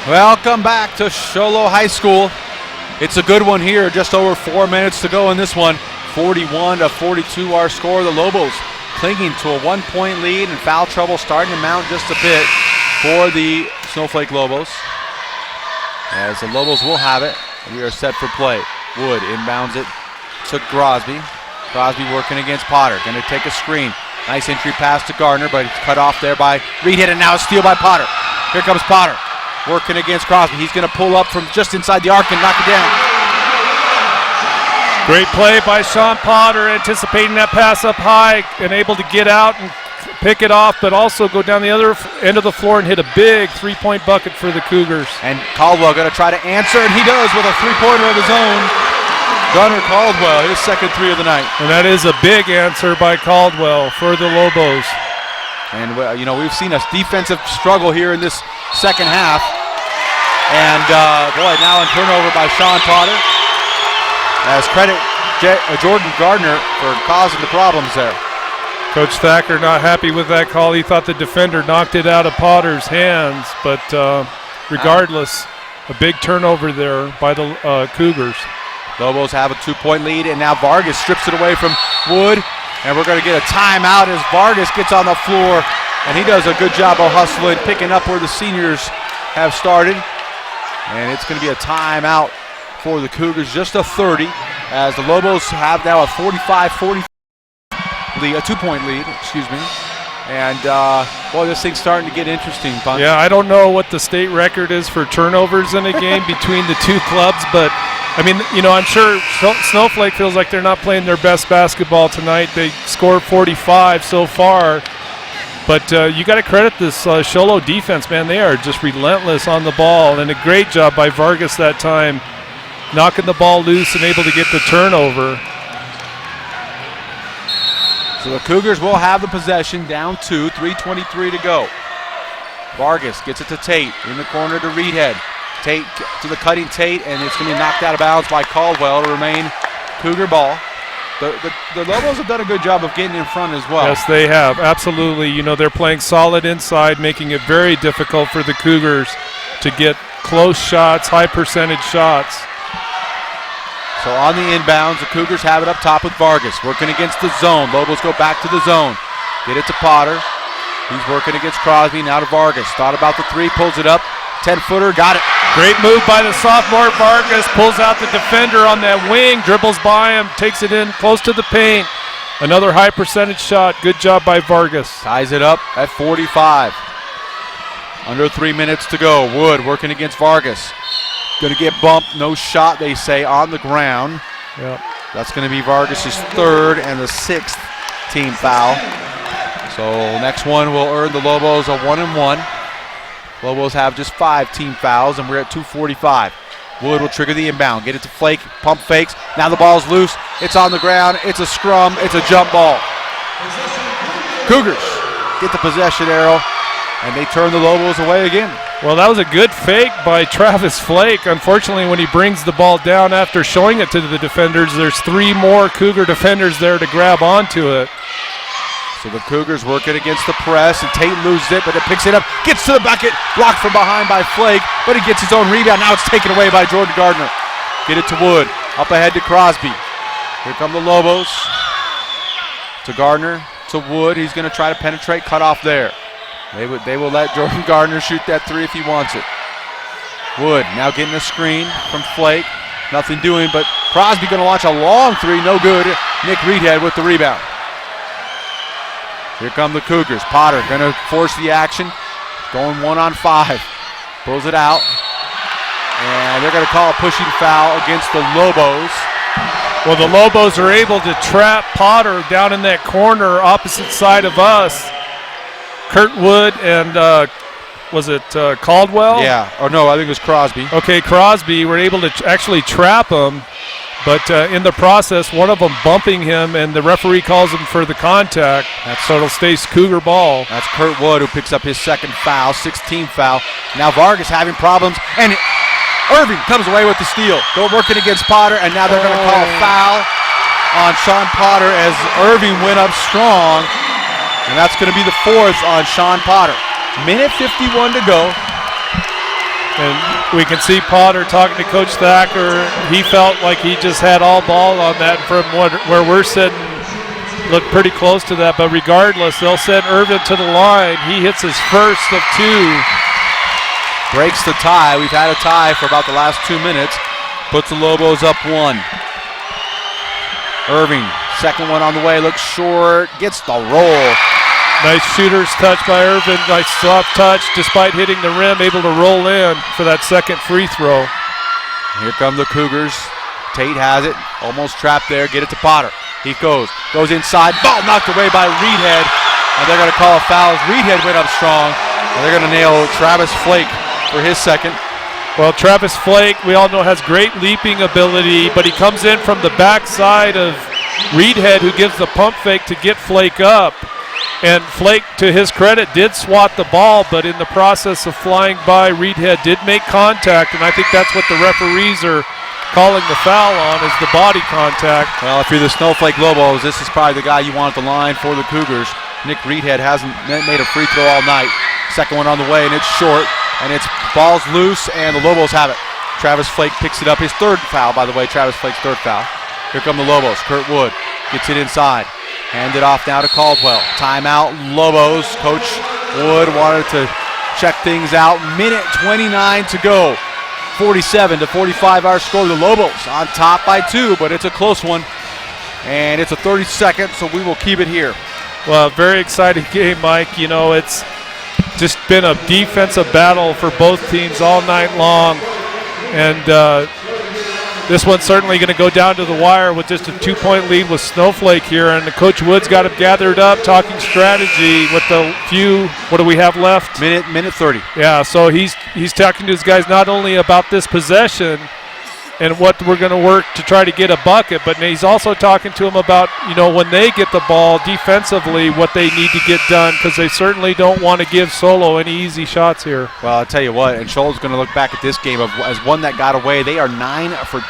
Welcome back to Show Low High School. It's a good one here. Just over 4 minutes to go in this one. 41-42 our score. The Lobos clinging to a 1-point lead, and foul trouble starting to mount just a bit for the Snowflake Lobos. As the Lobos will have it, we are set for play. Wood inbounds it to Crosby. Crosby working against Potter. Going to take a screen. Nice entry pass to Gardner, but it's cut off there by Reedhead, and now a steal by Potter. Here comes Potter working against Crosby. He's going to pull up from just inside the arc and knock it down. Great play by Sean Potter, anticipating that pass up high and able to get out and pick it off, but also go down the other end of the floor and hit a big three-point bucket for the Cougars. And Caldwell going to try to answer, and he does with a three-pointer of his own. Gunnar Caldwell, his second three of the night. And that is a big answer by Caldwell for the Lobos. And, we've seen a defensive struggle here in this second half. And, now a turnover by Sean Potter. As credit Jordan Gardner for causing the problems there. Coach Thacker not happy with that call. He thought the defender knocked it out of Potter's hands, but regardless, a big turnover there by the Cougars. Lobos have a 2-point lead, and now Vargas strips it away from Wood, and we're going to get a timeout as Vargas gets on the floor, and he does a good job of hustling, picking up where the seniors have started, and it's going to be a timeout for the Cougars, just a 30, as the Lobos have now a 45-40 lead, a 2-point lead, and this thing's starting to get interesting. Punt. Yeah, I don't know what the state record is for turnovers in a game between the two clubs, but I'm sure Snowflake feels like they're not playing their best basketball tonight. They scored 45 so far, but you got to credit this Show Low defense, man. They are just relentless on the ball, and a great job by Vargas that time, knocking the ball loose and able to get the turnover. So the Cougars will have the possession, down 2, 3:23 to go. Vargas gets it to Tate, in the corner to Reedhead. Tate to the cutting Tate, and it's going to be knocked out of bounds by Caldwell to remain Cougar ball. The Lobos have done a good job of getting in front as well. Yes, they have, absolutely. They're playing solid inside, making it very difficult for the Cougars to get close shots, high percentage shots. So on the inbounds, the Cougars have it up top with Vargas, working against the zone. Lobos go back to the zone. Get it to Potter. He's working against Crosby, now to Vargas. Thought about the three, pulls it up. 10-footer, got it. Great move by the sophomore Vargas, pulls out the defender on that wing, dribbles by him, takes it in close to the paint. Another high percentage shot. Good job by Vargas. Ties it up at 45. Under 3 minutes to go. Wood working against Vargas. Going to get bumped, no shot, they say, on the ground. Yep. That's going to be Vargas' third and the 6th team foul. So next one will earn the Lobos a 1-and-1. Lobos have just 5 team fouls, and we're at 2:45. Wood will trigger the inbound, get it to Flake, pump fakes. Now the ball's loose. It's on the ground. It's a scrum. It's a jump ball. Cougars get the possession arrow, and they turn the Lobos away again. Well, that was a good fake by Travis Flake. Unfortunately, when he brings the ball down after showing it to the defenders, there's 3 more Cougar defenders there to grab onto it. So the Cougars working against the press, and Tate loses it, but it picks it up, gets to the bucket, blocked from behind by Flake, but he gets his own rebound. Now it's taken away by Jordan Gardner. Get it to Wood, up ahead to Crosby. Here come the Lobos. To Gardner, to Wood. He's going to try to penetrate, cut off there. They will let Jordan Gardner shoot that three if he wants it. Wood now getting a screen from Flake. Nothing doing, but Crosby going to launch a long three, no good. Nick Reedhead with the rebound. Here come the Cougars. Potter going to force the action. Going 1-on-5. Pulls it out. And they're going to call a pushing foul against the Lobos. Well, the Lobos are able to trap Potter down in that corner opposite side of us. Kurt Wood and was it Caldwell? Yeah. Oh, no, I think it was Crosby. Okay, Crosby were able to actually trap him, but in the process, one of them bumping him, and the referee calls him for the contact. So it'll stay Cougar ball. That's Kurt Wood, who picks up his second foul, 16th foul. Now Vargas having problems, and Irving comes away with the steal. They're working against Potter, and now they're going to call a foul on Sean Potter as Irving went up strong. And that's going to be the 4th on Sean Potter. Minute 51 to go. And we can see Potter talking to Coach Thacker. He felt like he just had all ball on that. From where we're sitting, looked pretty close to that. But regardless, they'll send Irvin to the line. He hits his first of 2. Breaks the tie. We've had a tie for about the last 2 minutes. Puts the Lobos up 1. Irving, second one on the way, looks short, gets the roll. Nice shooter's touch by Irvin. Nice soft touch despite hitting the rim, able to roll in for that second free throw. Here come the Cougars. Tate has it, almost trapped there, get it to Potter. He goes inside, ball knocked away by Reedhead, and they're going to call a foul. Reedhead went up strong, and they're going to nail Travis Flake for his second. Well, Travis Flake, we all know, has great leaping ability, but he comes in from the backside of Reedhead, who gives the pump fake to get Flake up. And Flake, to his credit, did swat the ball, but in the process of flying by, Reedhead did make contact, and I think that's what the referees are calling the foul on, is the body contact. Well, if you're the Snowflake Lobos, this is probably the guy you want at the line for the Cougars. Nick Reedhead hasn't made a free throw all night. Second one on the way, and it's short, and it's ball's loose, and the Lobos have it. Travis Flake picks it up, his third foul, by the way, Travis Flake's third foul. Here come the Lobos. Kurt Wood gets it inside. Hand it off now to Caldwell. Timeout, Lobos. Coach Wood wanted to check things out. Minute 29 to go. 47-45 our score. The Lobos on top by 2, but it's a close one. And it's a 30-second, so we will keep it here. Well, very exciting game, Mike. You know, it's just been a defensive battle for both teams all night long. And this one's certainly going to go down to the wire with just a 2-point lead with Snowflake here. And Coach Wood's got him gathered up, talking strategy with the few, what do we have left? Minute 30. Yeah, so he's talking to his guys not only about this possession and what we're going to work to try to get a bucket, but he's also talking to them about, you know, when they get the ball defensively, what they need to get done, because they certainly don't want to give Solo any easy shots here. Well, I'll tell you what, and Scholl's going to look back at this game as one that got away. They are 9 for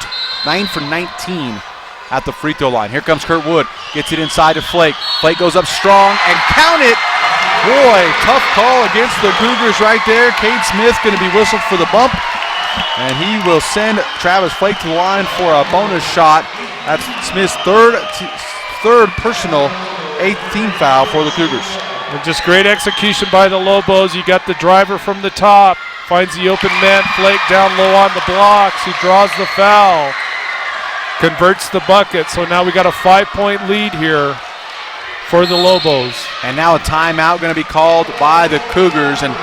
19 at the free throw line. Here comes Kurt Wood, gets it inside to Flake. Flake goes up strong, and count it! Boy, tough call against the Cougars right there. Cade Smith going to be whistled for the bump. And he will send Travis Flake to the line for a bonus shot. That's Smith's third personal, 8th team foul for the Cougars. And just great execution by the Lobos. You got the driver from the top, finds the open man. Flake down low on the blocks. He draws the foul, converts the bucket. So now we got a 5-point lead here for the Lobos. And now a timeout going to be called by the Cougars. And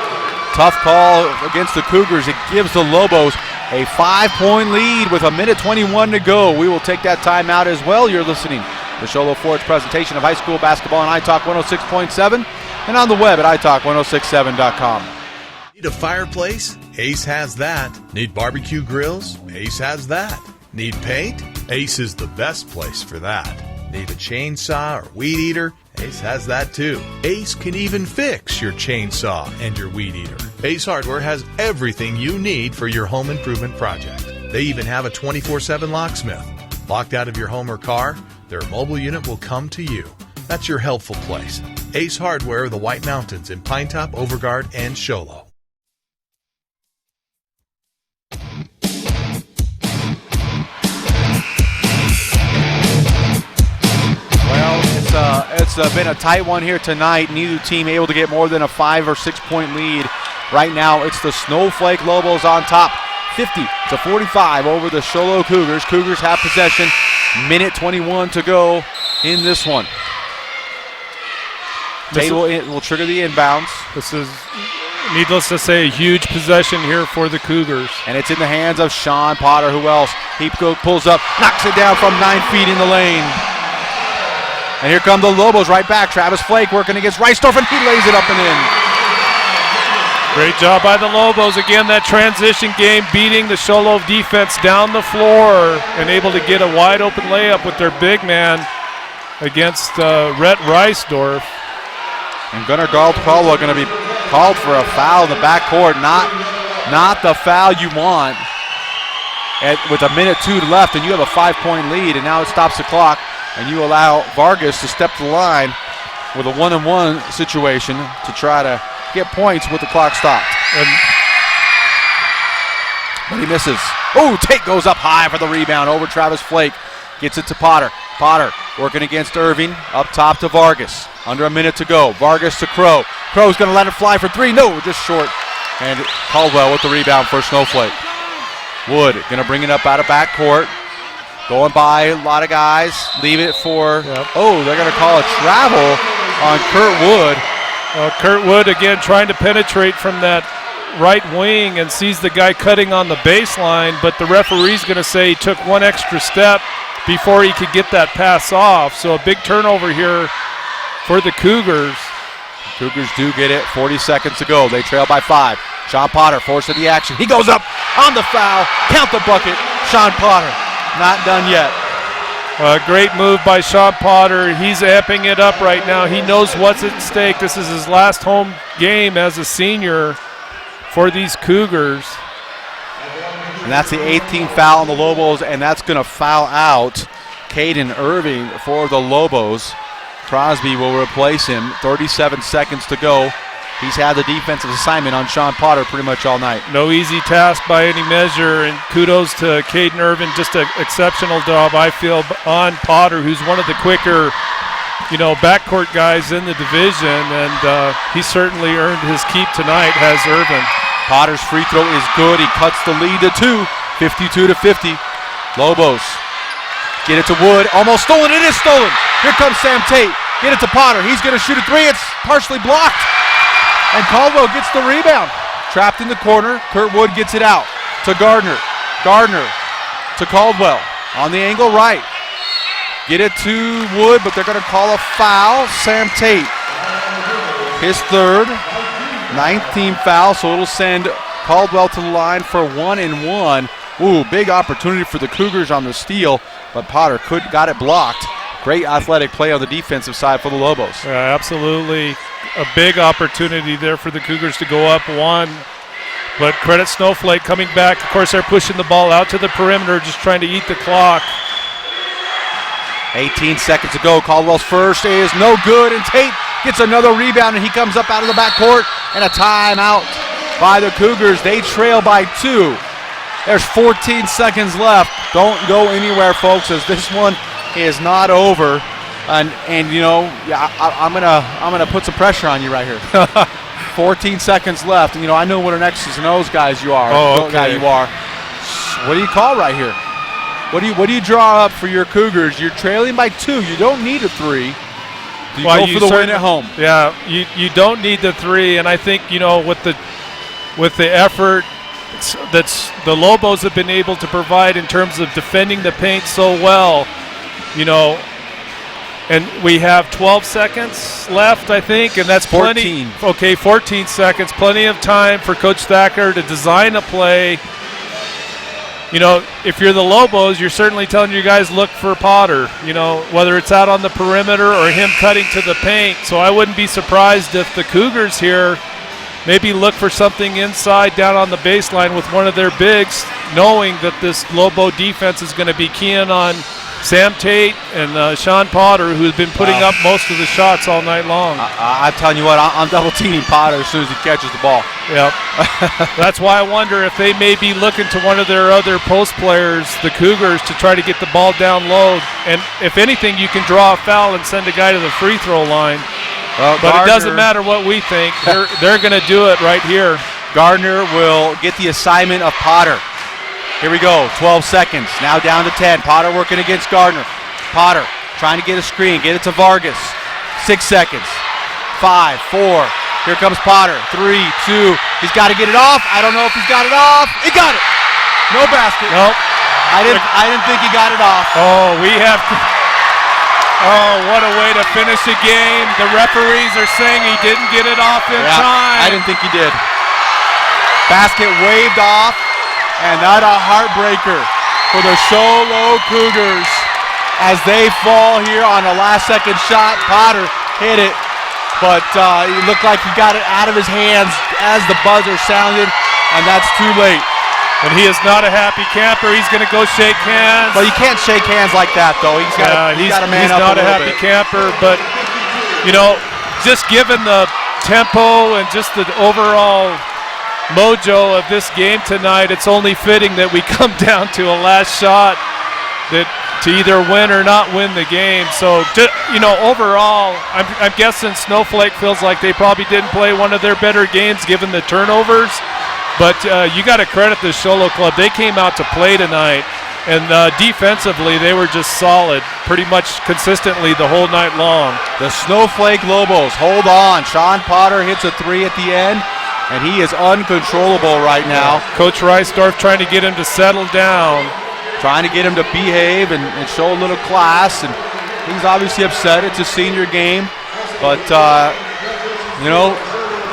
tough call against the Cougars. It gives the Lobos a 5-point lead with a minute 21 to go. We will take that timeout as well. You're listening to Show Low Ford's presentation of high school basketball on iTalk 106.7 and on the web at iTalk1067.com. Need a fireplace? Ace has that. Need barbecue grills? Ace has that. Need paint? Ace is the best place for that. Need a chainsaw or weed eater? Ace has that too. Ace can even fix your chainsaw and your weed eater. Ace Hardware has everything you need for your home improvement project. They even have a 24/7 locksmith. Locked out of your home or car, their mobile unit will come to you. That's your helpful place. Ace Hardware of the White Mountains in Pinetop, Overguard, and Show Low. It's been a tight one here tonight. Neither team able to get more than a 5 or 6 point lead. Right now, it's the Snowflake Lobos on top, 50-45 over the Show Low Cougars. Cougars have possession. Minute 21 to go in this one. Tate will trigger the inbounds. This is, needless to say, a huge possession here for the Cougars. And it's in the hands of Sean Potter. Who else? He pulls up, knocks it down from 9 feet in the lane. And here come the Lobos right back. Travis Flake working against Reisdorf, and he lays it up and in. Great job by the Lobos. Again, that transition game beating the Show Low defense down the floor and able to get a wide open layup with their big man against Rhett Reisdorf. And Gunnar Caldwell going to be called for a foul in the backcourt. Not the foul you want with a minute 2 left, and you have a 5-point lead, and now it stops the clock. And you allow Vargas to step to the line with a 1-on-1 situation to try to get points with the clock stopped. but he misses. Oh, Tate goes up high for the rebound over Travis Flake. Gets it to Potter. Potter working against Irving. Up top to Vargas. Under a minute to go. Vargas to Crow. Crow's going to let it fly for three. No, just short. And Caldwell with the rebound for Snowflake. Wood going to bring it up out of backcourt. Going by a lot of guys. Leave it for, oh, they're going to call a travel on Kurt Wood. Kurt Wood again trying to penetrate from that right wing and sees the guy cutting on the baseline, but the referee's going to say he took one extra step before he could get that pass off. So a big turnover here for the Cougars. Cougars do get it. 40 seconds to go. They trail by 5. Sean Potter forcing the action. He goes up on the foul. Count the bucket. Sean Potter not done yet. Great move by Sean Potter. He's amping it up right now. He knows what's at stake. This is his last home game as a senior for these Cougars. And that's the 18th foul on the Lobos, and that's going to foul out Caden Irving for the Lobos. Crosby will replace him. 37 seconds to go. He's had the defensive assignment on Sean Potter pretty much all night. No easy task by any measure, and kudos to Caden Irvin. Just an exceptional job, I feel, on Potter, who's one of the quicker, backcourt guys in the division, and he certainly earned his keep tonight, has Irvin. Potter's free throw is good. He cuts the lead to 2, 52-50. Lobos get it to Wood. Almost stolen. It is stolen. Here comes Sam Tate. Get it to Potter. He's going to shoot a three. It's partially blocked. And Caldwell gets the rebound. Trapped in the corner. Kurt Wood gets it out to Gardner. Gardner to Caldwell on the angle right. Get it to Wood, but they're going to call a foul. Sam Tate, his third, 19th foul, so it'll send Caldwell to the line for 1 and 1. Ooh, big opportunity for the Cougars on the steal, but Potter got it blocked. Great athletic play on the defensive side for the Lobos. Yeah, absolutely. A big opportunity there for the Cougars to go up 1. But credit Snowflake coming back. Of course, they're pushing the ball out to the perimeter, just trying to eat the clock. 18 seconds to go. Caldwell's first is no good, and Tate gets another rebound, and he comes up out of the backcourt, and a timeout by the Cougars. They trail by 2. There's 14 seconds left. Don't go anywhere, folks, as this one is not over. And I'm gonna put some pressure on you right here. 14 seconds left. And, I know what an X's and O's guys you are. Oh, okay. You are. What do you call right here? What do you draw up for your Cougars? You're trailing by 2. You don't need a 3. You go for the win at home. Yeah, you don't need the 3, and I think with the effort that's the Lobos have been able to provide in terms of defending the paint so well, and we have 12 seconds left, I think, and that's 14. Plenty. Okay, 14 seconds, plenty of time for Coach Thacker to design a play. If you're the Lobos, you're certainly telling your guys look for Potter, whether it's out on the perimeter or him cutting to the paint. So I wouldn't be surprised if the Cougars here maybe look for something inside down on the baseline with one of their bigs, knowing that this Lobo defense is going to be keying on Sam Tate and Sean Potter, who's been putting up most of the shots all night long. I'm telling you what, I'm double-teaming Potter as soon as he catches the ball. Yep. That's why I wonder if they may be looking to one of their other post players, the Cougars, to try to get the ball down low. And if anything, you can draw a foul and send a guy to the free throw line. Well, but Gardner, it doesn't matter what we think. They're going to do it right here. Gardner will get the assignment of Potter. Here we go, 12 seconds, now down to 10. Potter working against Gardner. Potter trying to get a screen, get it to Vargas. 6 seconds, 5, 4. Here comes Potter, 3, 2. He's got to get it off. I don't know if he's got it off. He got it. No basket. Nope. I didn't think he got it off. Oh, what a way to finish a game. The referees are saying he didn't get it off in time. I didn't think he did. Basket waved off. And not a heartbreaker for the Show Low Cougars as they fall here on a last-second shot. Potter hit it, but it looked like he got it out of his hands as the buzzer sounded, and that's too late. And he is not a happy camper. He's going to go shake hands. But you can't shake hands like that, though. He's got to man up a little bit. He's not a happy camper, but, just given the tempo and just the overall mojo of this game tonight, it's only fitting that we come down to a last shot that to either win or not win the game. So, overall, I'm guessing Snowflake feels like they probably didn't play one of their better games given the turnovers. But you got to credit the Show Low Club. They came out to play tonight, and defensively they were just solid pretty much consistently the whole night long. The Snowflake Lobos hold on. Sean Potter hits a 3 at the end, and he is uncontrollable right now. Coach Reisdorf trying to get him to settle down. Trying to get him to behave and show a little class, and he's obviously upset. It's a senior game, but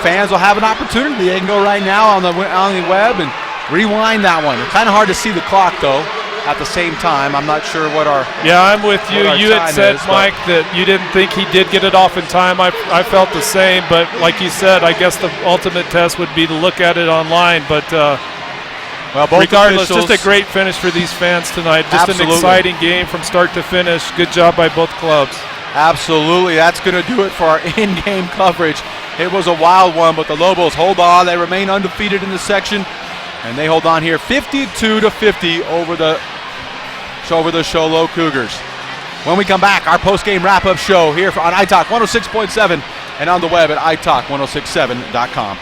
fans will have an opportunity. They can go right now on the web and rewind that one. It's kind of hard to see the clock though. At the same time, I'm not sure what our I'm with you. You had said, Mike, that you didn't think he did get it off in time. I felt the same, but like you said, I guess the ultimate test would be to look at it online. But regardless, just a great finish for these fans tonight. Just an exciting game from start to finish. Good job by both clubs. Absolutely. That's going to do it for our in-game coverage. It was a wild one, but the Lobos hold on. They remain undefeated in the section, and they hold on here 52-50 over the Show Low Cougars. When we come back, our post-game wrap-up show here on iTalk 106.7 and on the web at iTalk1067.com.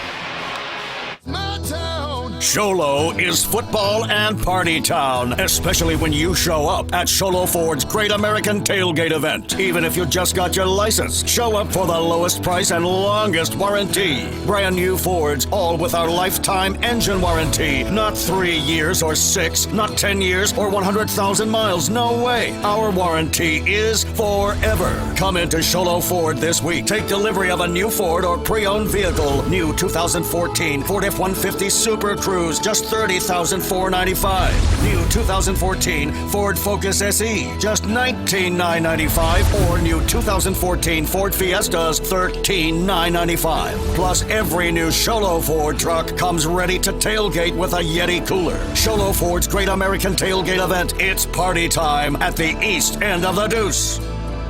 Show Low is football and party town, especially when you show up at Show Low Ford's Great American Tailgate event. Even if you just got your license, show up for the lowest price and longest warranty. Brand new Fords, all with our lifetime engine warranty. Not 3 years or 6, not 10 years or 100,000 miles. No way. Our warranty is forever. Come into Show Low Ford this week. Take delivery of a new Ford or pre-owned vehicle. New 2014 Ford F-150 Super Cruise, just $30,495. New 2014 Ford Focus SE, just $19,995. Or new 2014 Ford Fiestas, $13,995. Plus, every new Show Low Ford truck comes ready to tailgate with a Yeti cooler. Show Low Ford's Great American Tailgate event. It's party time at the east end of the Deuce.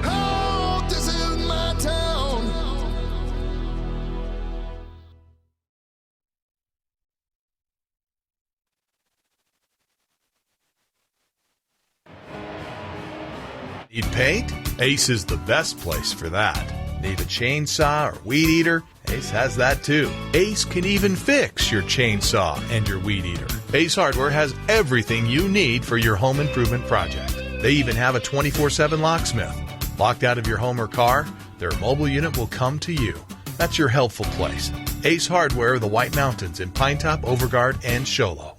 Oh, this is my town. Need paint? Ace is the best place for that. Need a chainsaw or weed eater? Ace has that too. Ace can even fix your chainsaw and your weed eater. Ace Hardware has everything you need for your home improvement project. They even have a 24/7 locksmith. Locked out of your home or car? Their mobile unit will come to you. That's your helpful place. Ace Hardware, the White Mountains in Pinetop, Overguard, and Show Low.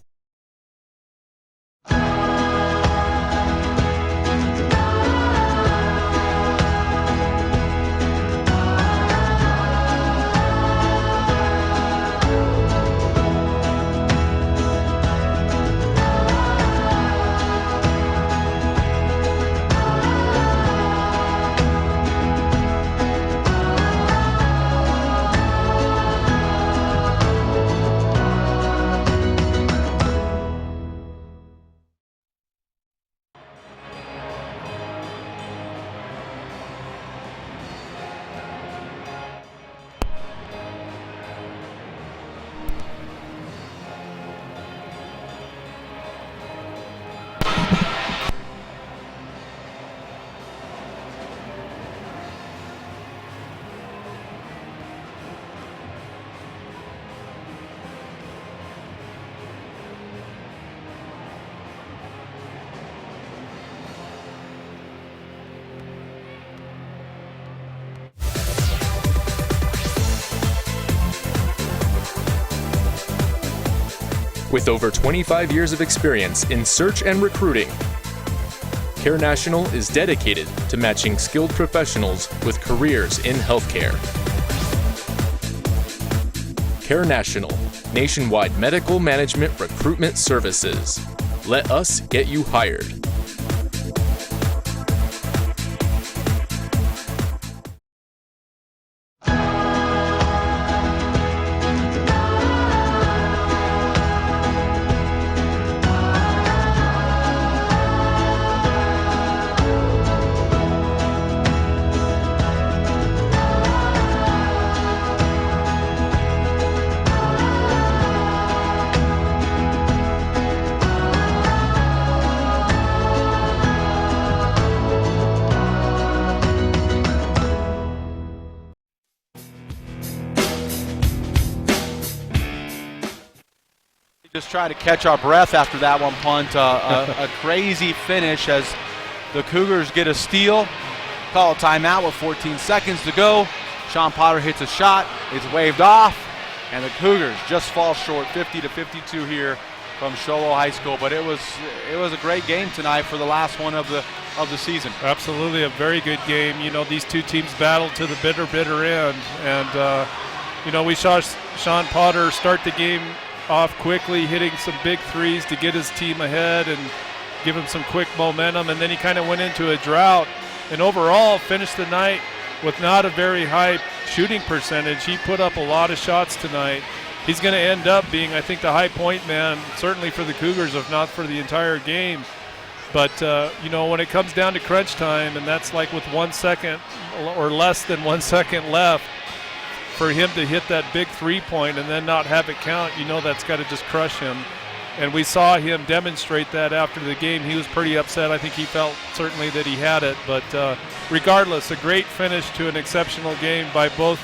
With over 25 years of experience in search and recruiting, Care National is dedicated to matching skilled professionals with careers in healthcare. Care National, nationwide medical management recruitment services. Let us get you hired. try to catch our breath after that one, Punt. A crazy finish as the Cougars get a steal. Call a timeout with 14 seconds to go. Sean Potter hits a shot. It's waved off, and the Cougars just fall short, 50-52 here from Show Low High School. But it was a great game tonight for the last one of the season. Absolutely, a very good game. You know, these two teams battled to the bitter end, and you know, we saw Sean Potter start the game off quickly, hitting some big threes to get his team ahead and give him some quick momentum, and then he kind of went into a drought, and overall finished the night with not a very high shooting percentage. He put up a lot of shots tonight. He's going to end up being, I think, the high point man, certainly for the Cougars, if not for the entire game. But, you know, when it comes down to crunch time, and that's like with 1 second or less than 1 second left, for him to hit that big three-point and then not have it count, you know that's got to just crush him. And we saw him demonstrate that after the game. He was pretty upset. I think he felt certainly that he had it. But regardless, a great finish to an exceptional game by both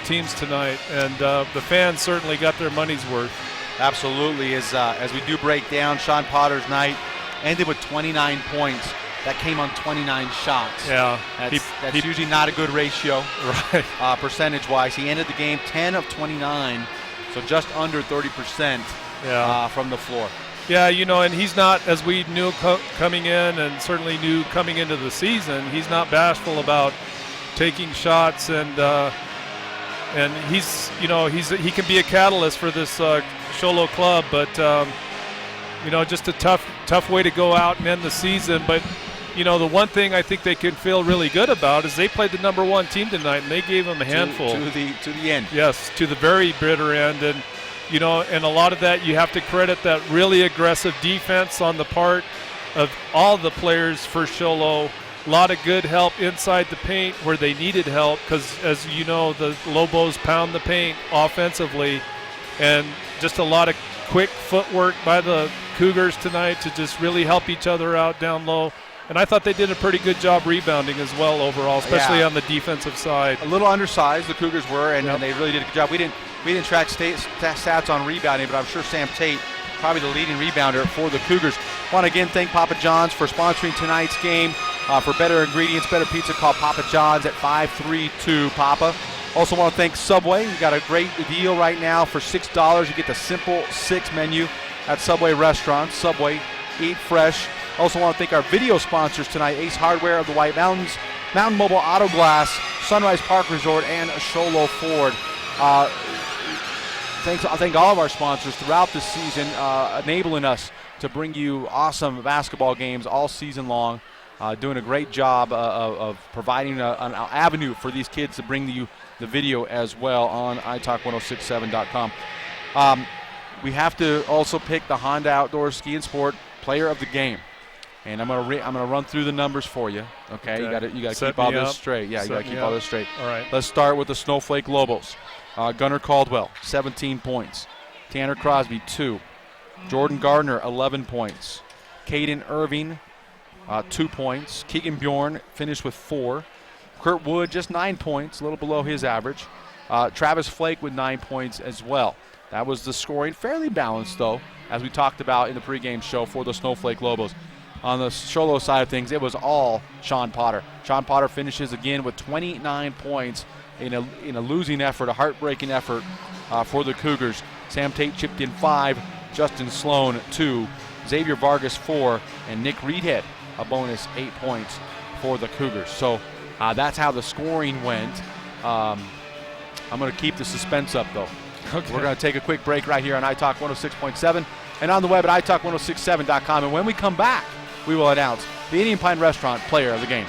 teams tonight. And the fans certainly got their money's worth. Absolutely. As we do break down, Sean Potter's night ended with 29 points. That came on 29 shots. Yeah. That's usually not a good ratio, right? Percentage-wise. He ended the game 10 of 29, so just under 30% from the floor. Yeah, you know, and he's not, as we knew coming in and certainly knew coming into the season, he's not bashful about taking shots, and he's, you know, he can be a catalyst for this Show Low club, but you know, just a tough way to go out and end the season. But you know, the one thing I think they can feel really good about is they played the #1 team tonight, and they gave them a handful to the end. Yes, to the very bitter end, and you know, and a lot of that you have to credit that really aggressive defense on the part of all the players for Show Low. A lot of good help inside the paint where they needed help, because as you know, the Lobos pound the paint offensively, and just a lot of quick footwork by the Cougars tonight to just really help each other out down low. And I thought they did a pretty good job rebounding as well overall, especially on the defensive side. A little undersized, the Cougars were, and they really did a good job. We didn't track stats on rebounding, but I'm sure Sam Tate, probably the leading rebounder for the Cougars. Want to again thank Papa John's for sponsoring tonight's game. For better ingredients, better pizza, call Papa John's at 532 Papa. Also want to thank Subway. You got a great deal right now for $6. You get the Simple 6 menu at Subway restaurants. Subway, eat fresh. Also want to thank our video sponsors tonight, Ace Hardware of the White Mountains, Mountain Mobile Auto Glass, Sunrise Park Resort, and Show Low Ford. I thank all of our sponsors throughout the season, enabling us to bring you awesome basketball games all season long. Doing a great job of providing an avenue for these kids to bring you the video as well on italk1067.com. We have to also pick the Honda Outdoor Ski and Sport Player of the Game. And I'm gonna run through the numbers for you. Okay. You gotta keep all this straight. Yeah, you gotta keep all this straight. All right. Let's start with the Snowflake Lobos. Gunnar Caldwell, 17 points. Tanner Crosby, 2. Jordan Gardner, 11 points. Caden Irving, 2 points. Keegan Bjorn finished with 4. Kurt Wood, just 9 points, a little below his average. Travis Flake with 9 points as well. That was the scoring. Fairly balanced, though, as we talked about in the pregame show for the Snowflake Lobos. On the Show Low side of things, it was all Sean Potter. Sean Potter finishes again with 29 points in a losing effort, a heartbreaking effort for the Cougars. Sam Tate chipped in 5, Justin Sloan 2, Xavier Vargas 4, and Nick Reedhead a bonus 8 points for the Cougars. So that's how the scoring went. I'm going to keep the suspense up, though. Okay. We're going to take a quick break right here on iTalk 106.7 and on the web at italk1067.com. And when we come back, we will announce the Indian Pine Restaurant Player of the Game.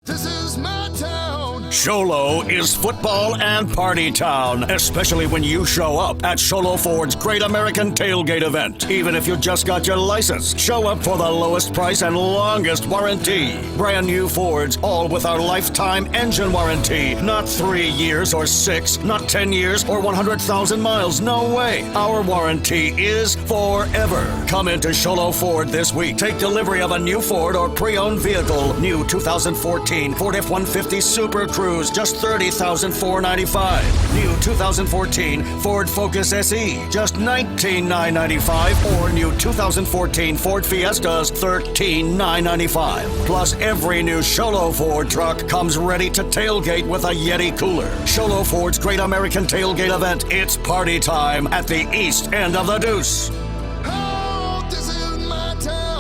This is my town. Show Low is football and party town, especially when you show up at Show Low Ford's Great American Tailgate event. Even if you just got your license, show up for the lowest price and longest warranty. Brand new Fords, all with our lifetime engine warranty. Not 3 years or 6, not 10 years or 100,000 miles. No way. Our warranty is forever. Come into Show Low Ford this week. Take delivery of a new Ford or pre-owned vehicle. New 2014 Ford F-150 Super Cruise Cruise, just $30,495. New 2014 Ford Focus SE, just $19,995. Or new 2014 Ford Fiestas, $13,995. Plus, every new Show Low Ford truck comes ready to tailgate with a Yeti cooler. Show Low Ford's Great American Tailgate Event. It's party time at the east end of the Deuce. Oh, this is my town.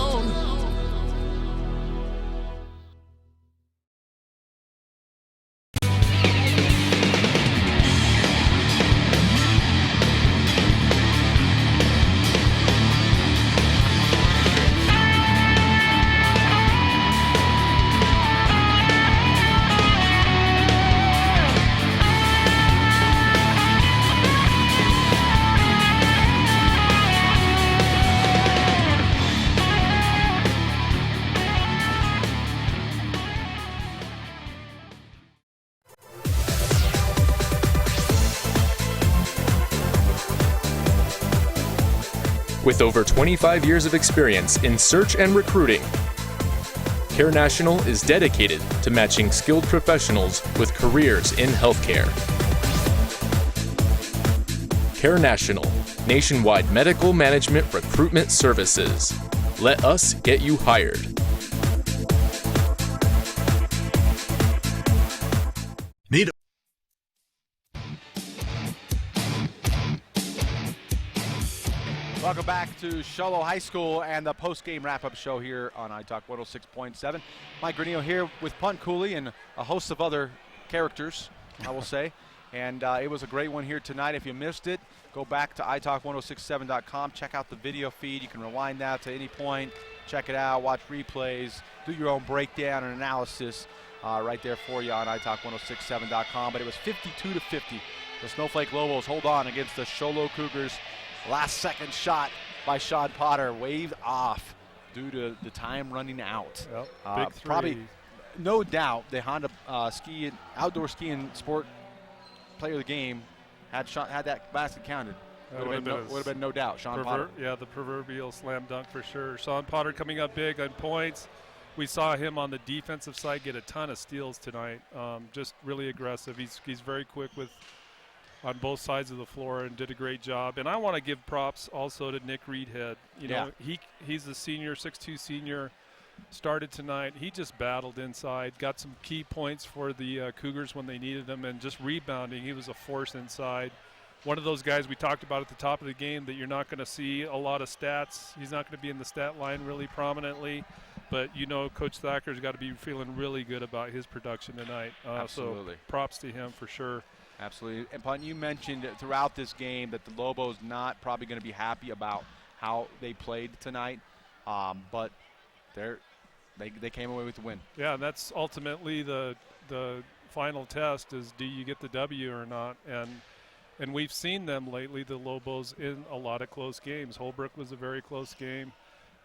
With over 25 years of experience in search and recruiting, Care National is dedicated to matching skilled professionals with careers in healthcare. Care National, nationwide medical management recruitment services. Let us get you hired. Need Welcome back to Show Low High School and the post-game wrap-up show here on iTalk 106.7. Mike Granillo here with Punt Cooley and a host of other characters, I will say. And it was a great one here tonight. If you missed it, go back to italk1067.com. Check out the video feed. You can rewind that to any point. Check it out. Watch replays. Do your own breakdown and analysis right there for you on italk1067.com. But it was 52-50. The Snowflake Lobos hold on against the Show Low Cougars. Last second shot by Sean Potter waved off due to the time running out. Yep. Big three. Probably, no doubt, the Honda outdoor skiing sport player of the game had that basket counted. Would have been no doubt. Sean Potter. Yeah, the proverbial slam dunk for sure. Sean Potter coming up big on points. We saw him on the defensive side get a ton of steals tonight. Just really aggressive. He's very quick on both sides of the floor and did a great job. And I want to give props also to Nick Reedhead. You know, he's a senior, 6'2" senior, started tonight. He just battled inside, got some key points for the Cougars when they needed them, and just rebounding. He was a force inside. One of those guys we talked about at the top of the game that you're not going to see a lot of stats. He's not going to be in the stat line really prominently. But, you know, Coach Thacker's got to be feeling really good about his production tonight. Absolutely. So props to him for sure. Absolutely. And Punt, you mentioned throughout this game that the Lobos not probably going to be happy about how they played tonight, but they came away with the win. Yeah, and that's ultimately the final test is, do you get the W or not? And we've seen them lately, the Lobos, in a lot of close games. Holbrook was a very close game.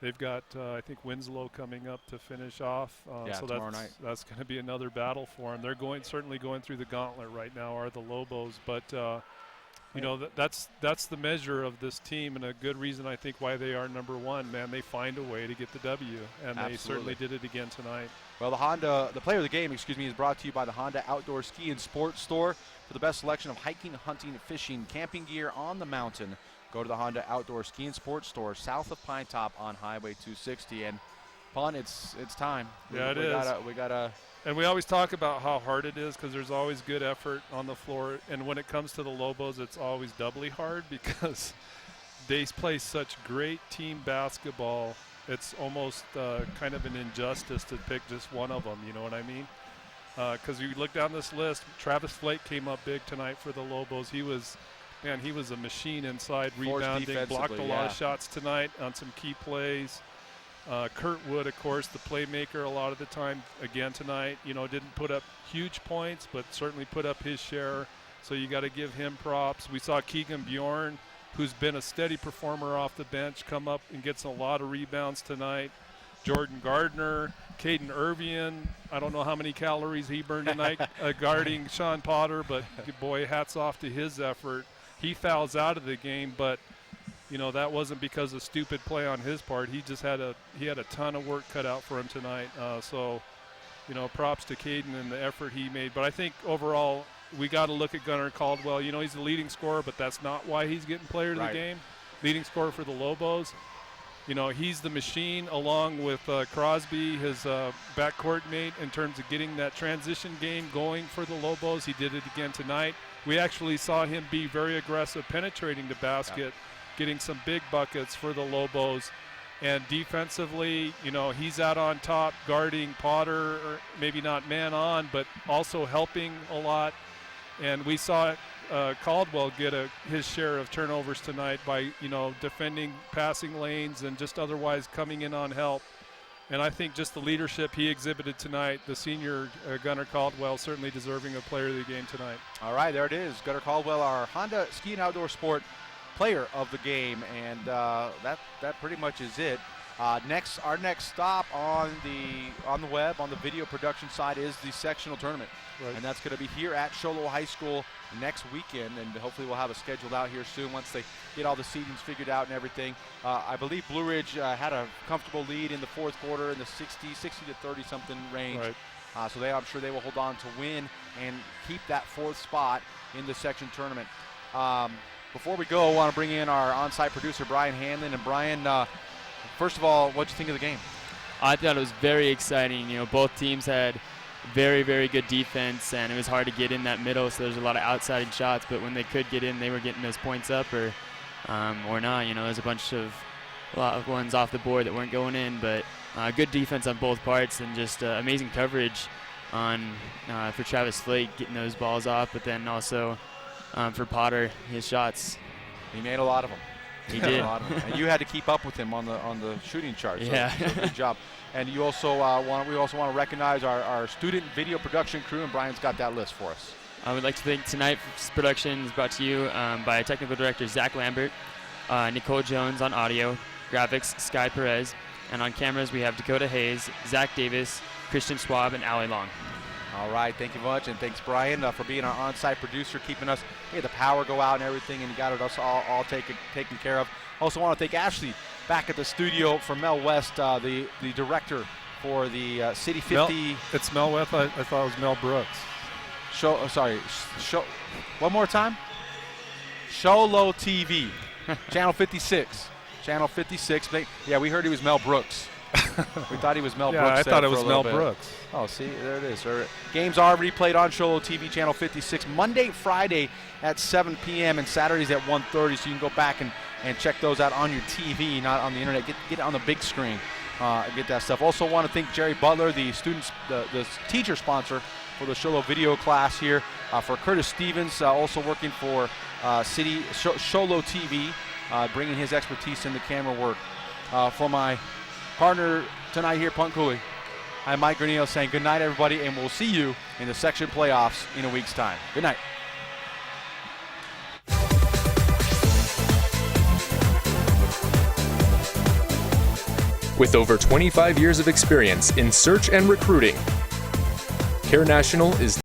They've got, I think, Winslow coming up to finish off. So tomorrow night. That's going to be another battle for them. They're certainly going through the gauntlet right now, are the Lobos. But, you know, that's the measure of this team, and a good reason, I think, why they are number one. Man, they find a way to get the W, and Absolutely. They certainly did it again tonight. Well, the player of the game, is brought to you by the Honda Outdoor Ski and Sports Store. For the best selection of hiking, hunting, fishing, camping gear on the mountain, go to the Honda Outdoor Ski and Sports Store south of Pine Top on Highway 260. And, Pun, it's time. Yeah, it is. We gotta. And we always talk about how hard it is because there's always good effort on the floor. And when it comes to the Lobos, it's always doubly hard because they play such great team basketball. It's almost kind of an injustice to pick just one of them, you know what I mean? Because you look down this list, Travis Flake came up big tonight for the Lobos. He was a machine inside, rebounding, blocked a lot of shots tonight on some key plays. Kurt Wood, of course, the playmaker a lot of the time, again tonight, you know, didn't put up huge points, but certainly put up his share. So you got to give him props. We saw Keegan Bjorn, who's been a steady performer off the bench, come up and gets a lot of rebounds tonight. Jordan Gardner, Caden Irvian, I don't know how many calories he burned tonight guarding Sean Potter, but boy, hats off to his effort. He fouls out of the game, but you know that wasn't because of stupid play on his part. He just had a ton of work cut out for him tonight. So props to Caden and the effort he made. But I think overall we got to look at Gunnar Caldwell. He's the leading scorer, but that's not why he's getting player of the game. Leading scorer for the Lobos. He's the machine along with Crosby, his backcourt mate, in terms of getting that transition game going for the Lobos. He did it again tonight. We actually saw him be very aggressive, penetrating the basket, getting some big buckets for the Lobos. And defensively, he's out on top, guarding Potter, or maybe not man on, but also helping a lot. And we saw Caldwell get his share of turnovers tonight by, defending passing lanes and just otherwise coming in on help. And I think just the leadership he exhibited tonight, the senior Gunnar Caldwell, certainly deserving of player of the game tonight. All right, there it is. Gunnar Caldwell, our Honda Ski and Outdoor Sport player of the game, and that pretty much is it. Our next stop on the web, on the video production side, is the sectional tournament, and that's going to be here at Show Low High School next weekend, and hopefully we'll have it scheduled out here soon once they get all the seedings figured out and everything. I believe Blue Ridge had a comfortable lead in the fourth quarter in the 60 to 30 something range. So I'm sure they will hold on to win and keep that fourth spot in the section tournament. Before we go, I want to bring in our on-site producer, Brian Hanlon. And Brian, first of all, what'd you think of the game? I thought it was very exciting. Both teams had very, very good defense, and it was hard to get in that middle, so there's a lot of outside shots. But when they could get in, they were getting those points up or not. There's a lot of ones off the board that weren't going in, but good defense on both parts, and just amazing coverage for Travis Flake getting those balls off, but then also for Potter, his shots. He made a lot of them. He did. A lot of them. And you had to keep up with him on the shooting chart. So, yeah. So good job. And you also want to recognize our student video production crew, and Brian's got that list for us. I would like to thank tonight's production is brought to you by technical director Zach Lambert, Nicole Jones on audio, graphics Sky Perez, and on cameras we have Dakota Hayes, Zach Davis, Christian Schwab, and Allie Long. All right, thank you much, and thanks, Brian, for being our on-site producer, keeping us, the power go out and everything, and you got us all taken care of. Also want to thank Ashley back at the studio for Mel West, the director for the City 50. It's Mel West. I thought it was Mel Brooks. Show. One more time. Show Low TV, Channel 56. Channel 56. We heard he was Mel Brooks. We thought he was Mel Brooks. Yeah, I thought it was Mel Brooks. Oh, see, there it is. Games are replayed on Show Low TV, Channel 56, Monday, Friday at 7 p.m. and Saturdays at 1:30. So you can go back and check those out on your TV, not on the internet. Get it on the big screen. Get that stuff. Also want to thank Jerry Butler, the teacher sponsor for the Show Low video class here. For Curtis Stevens, also working for City Show Low TV, bringing his expertise in the camera work. For my partner tonight here, Punt Cooley, I'm Mike Granillo saying good night, everybody, and we'll see you in the section playoffs in a week's time. Good night. With over 25 years of experience in search and recruiting, Care National is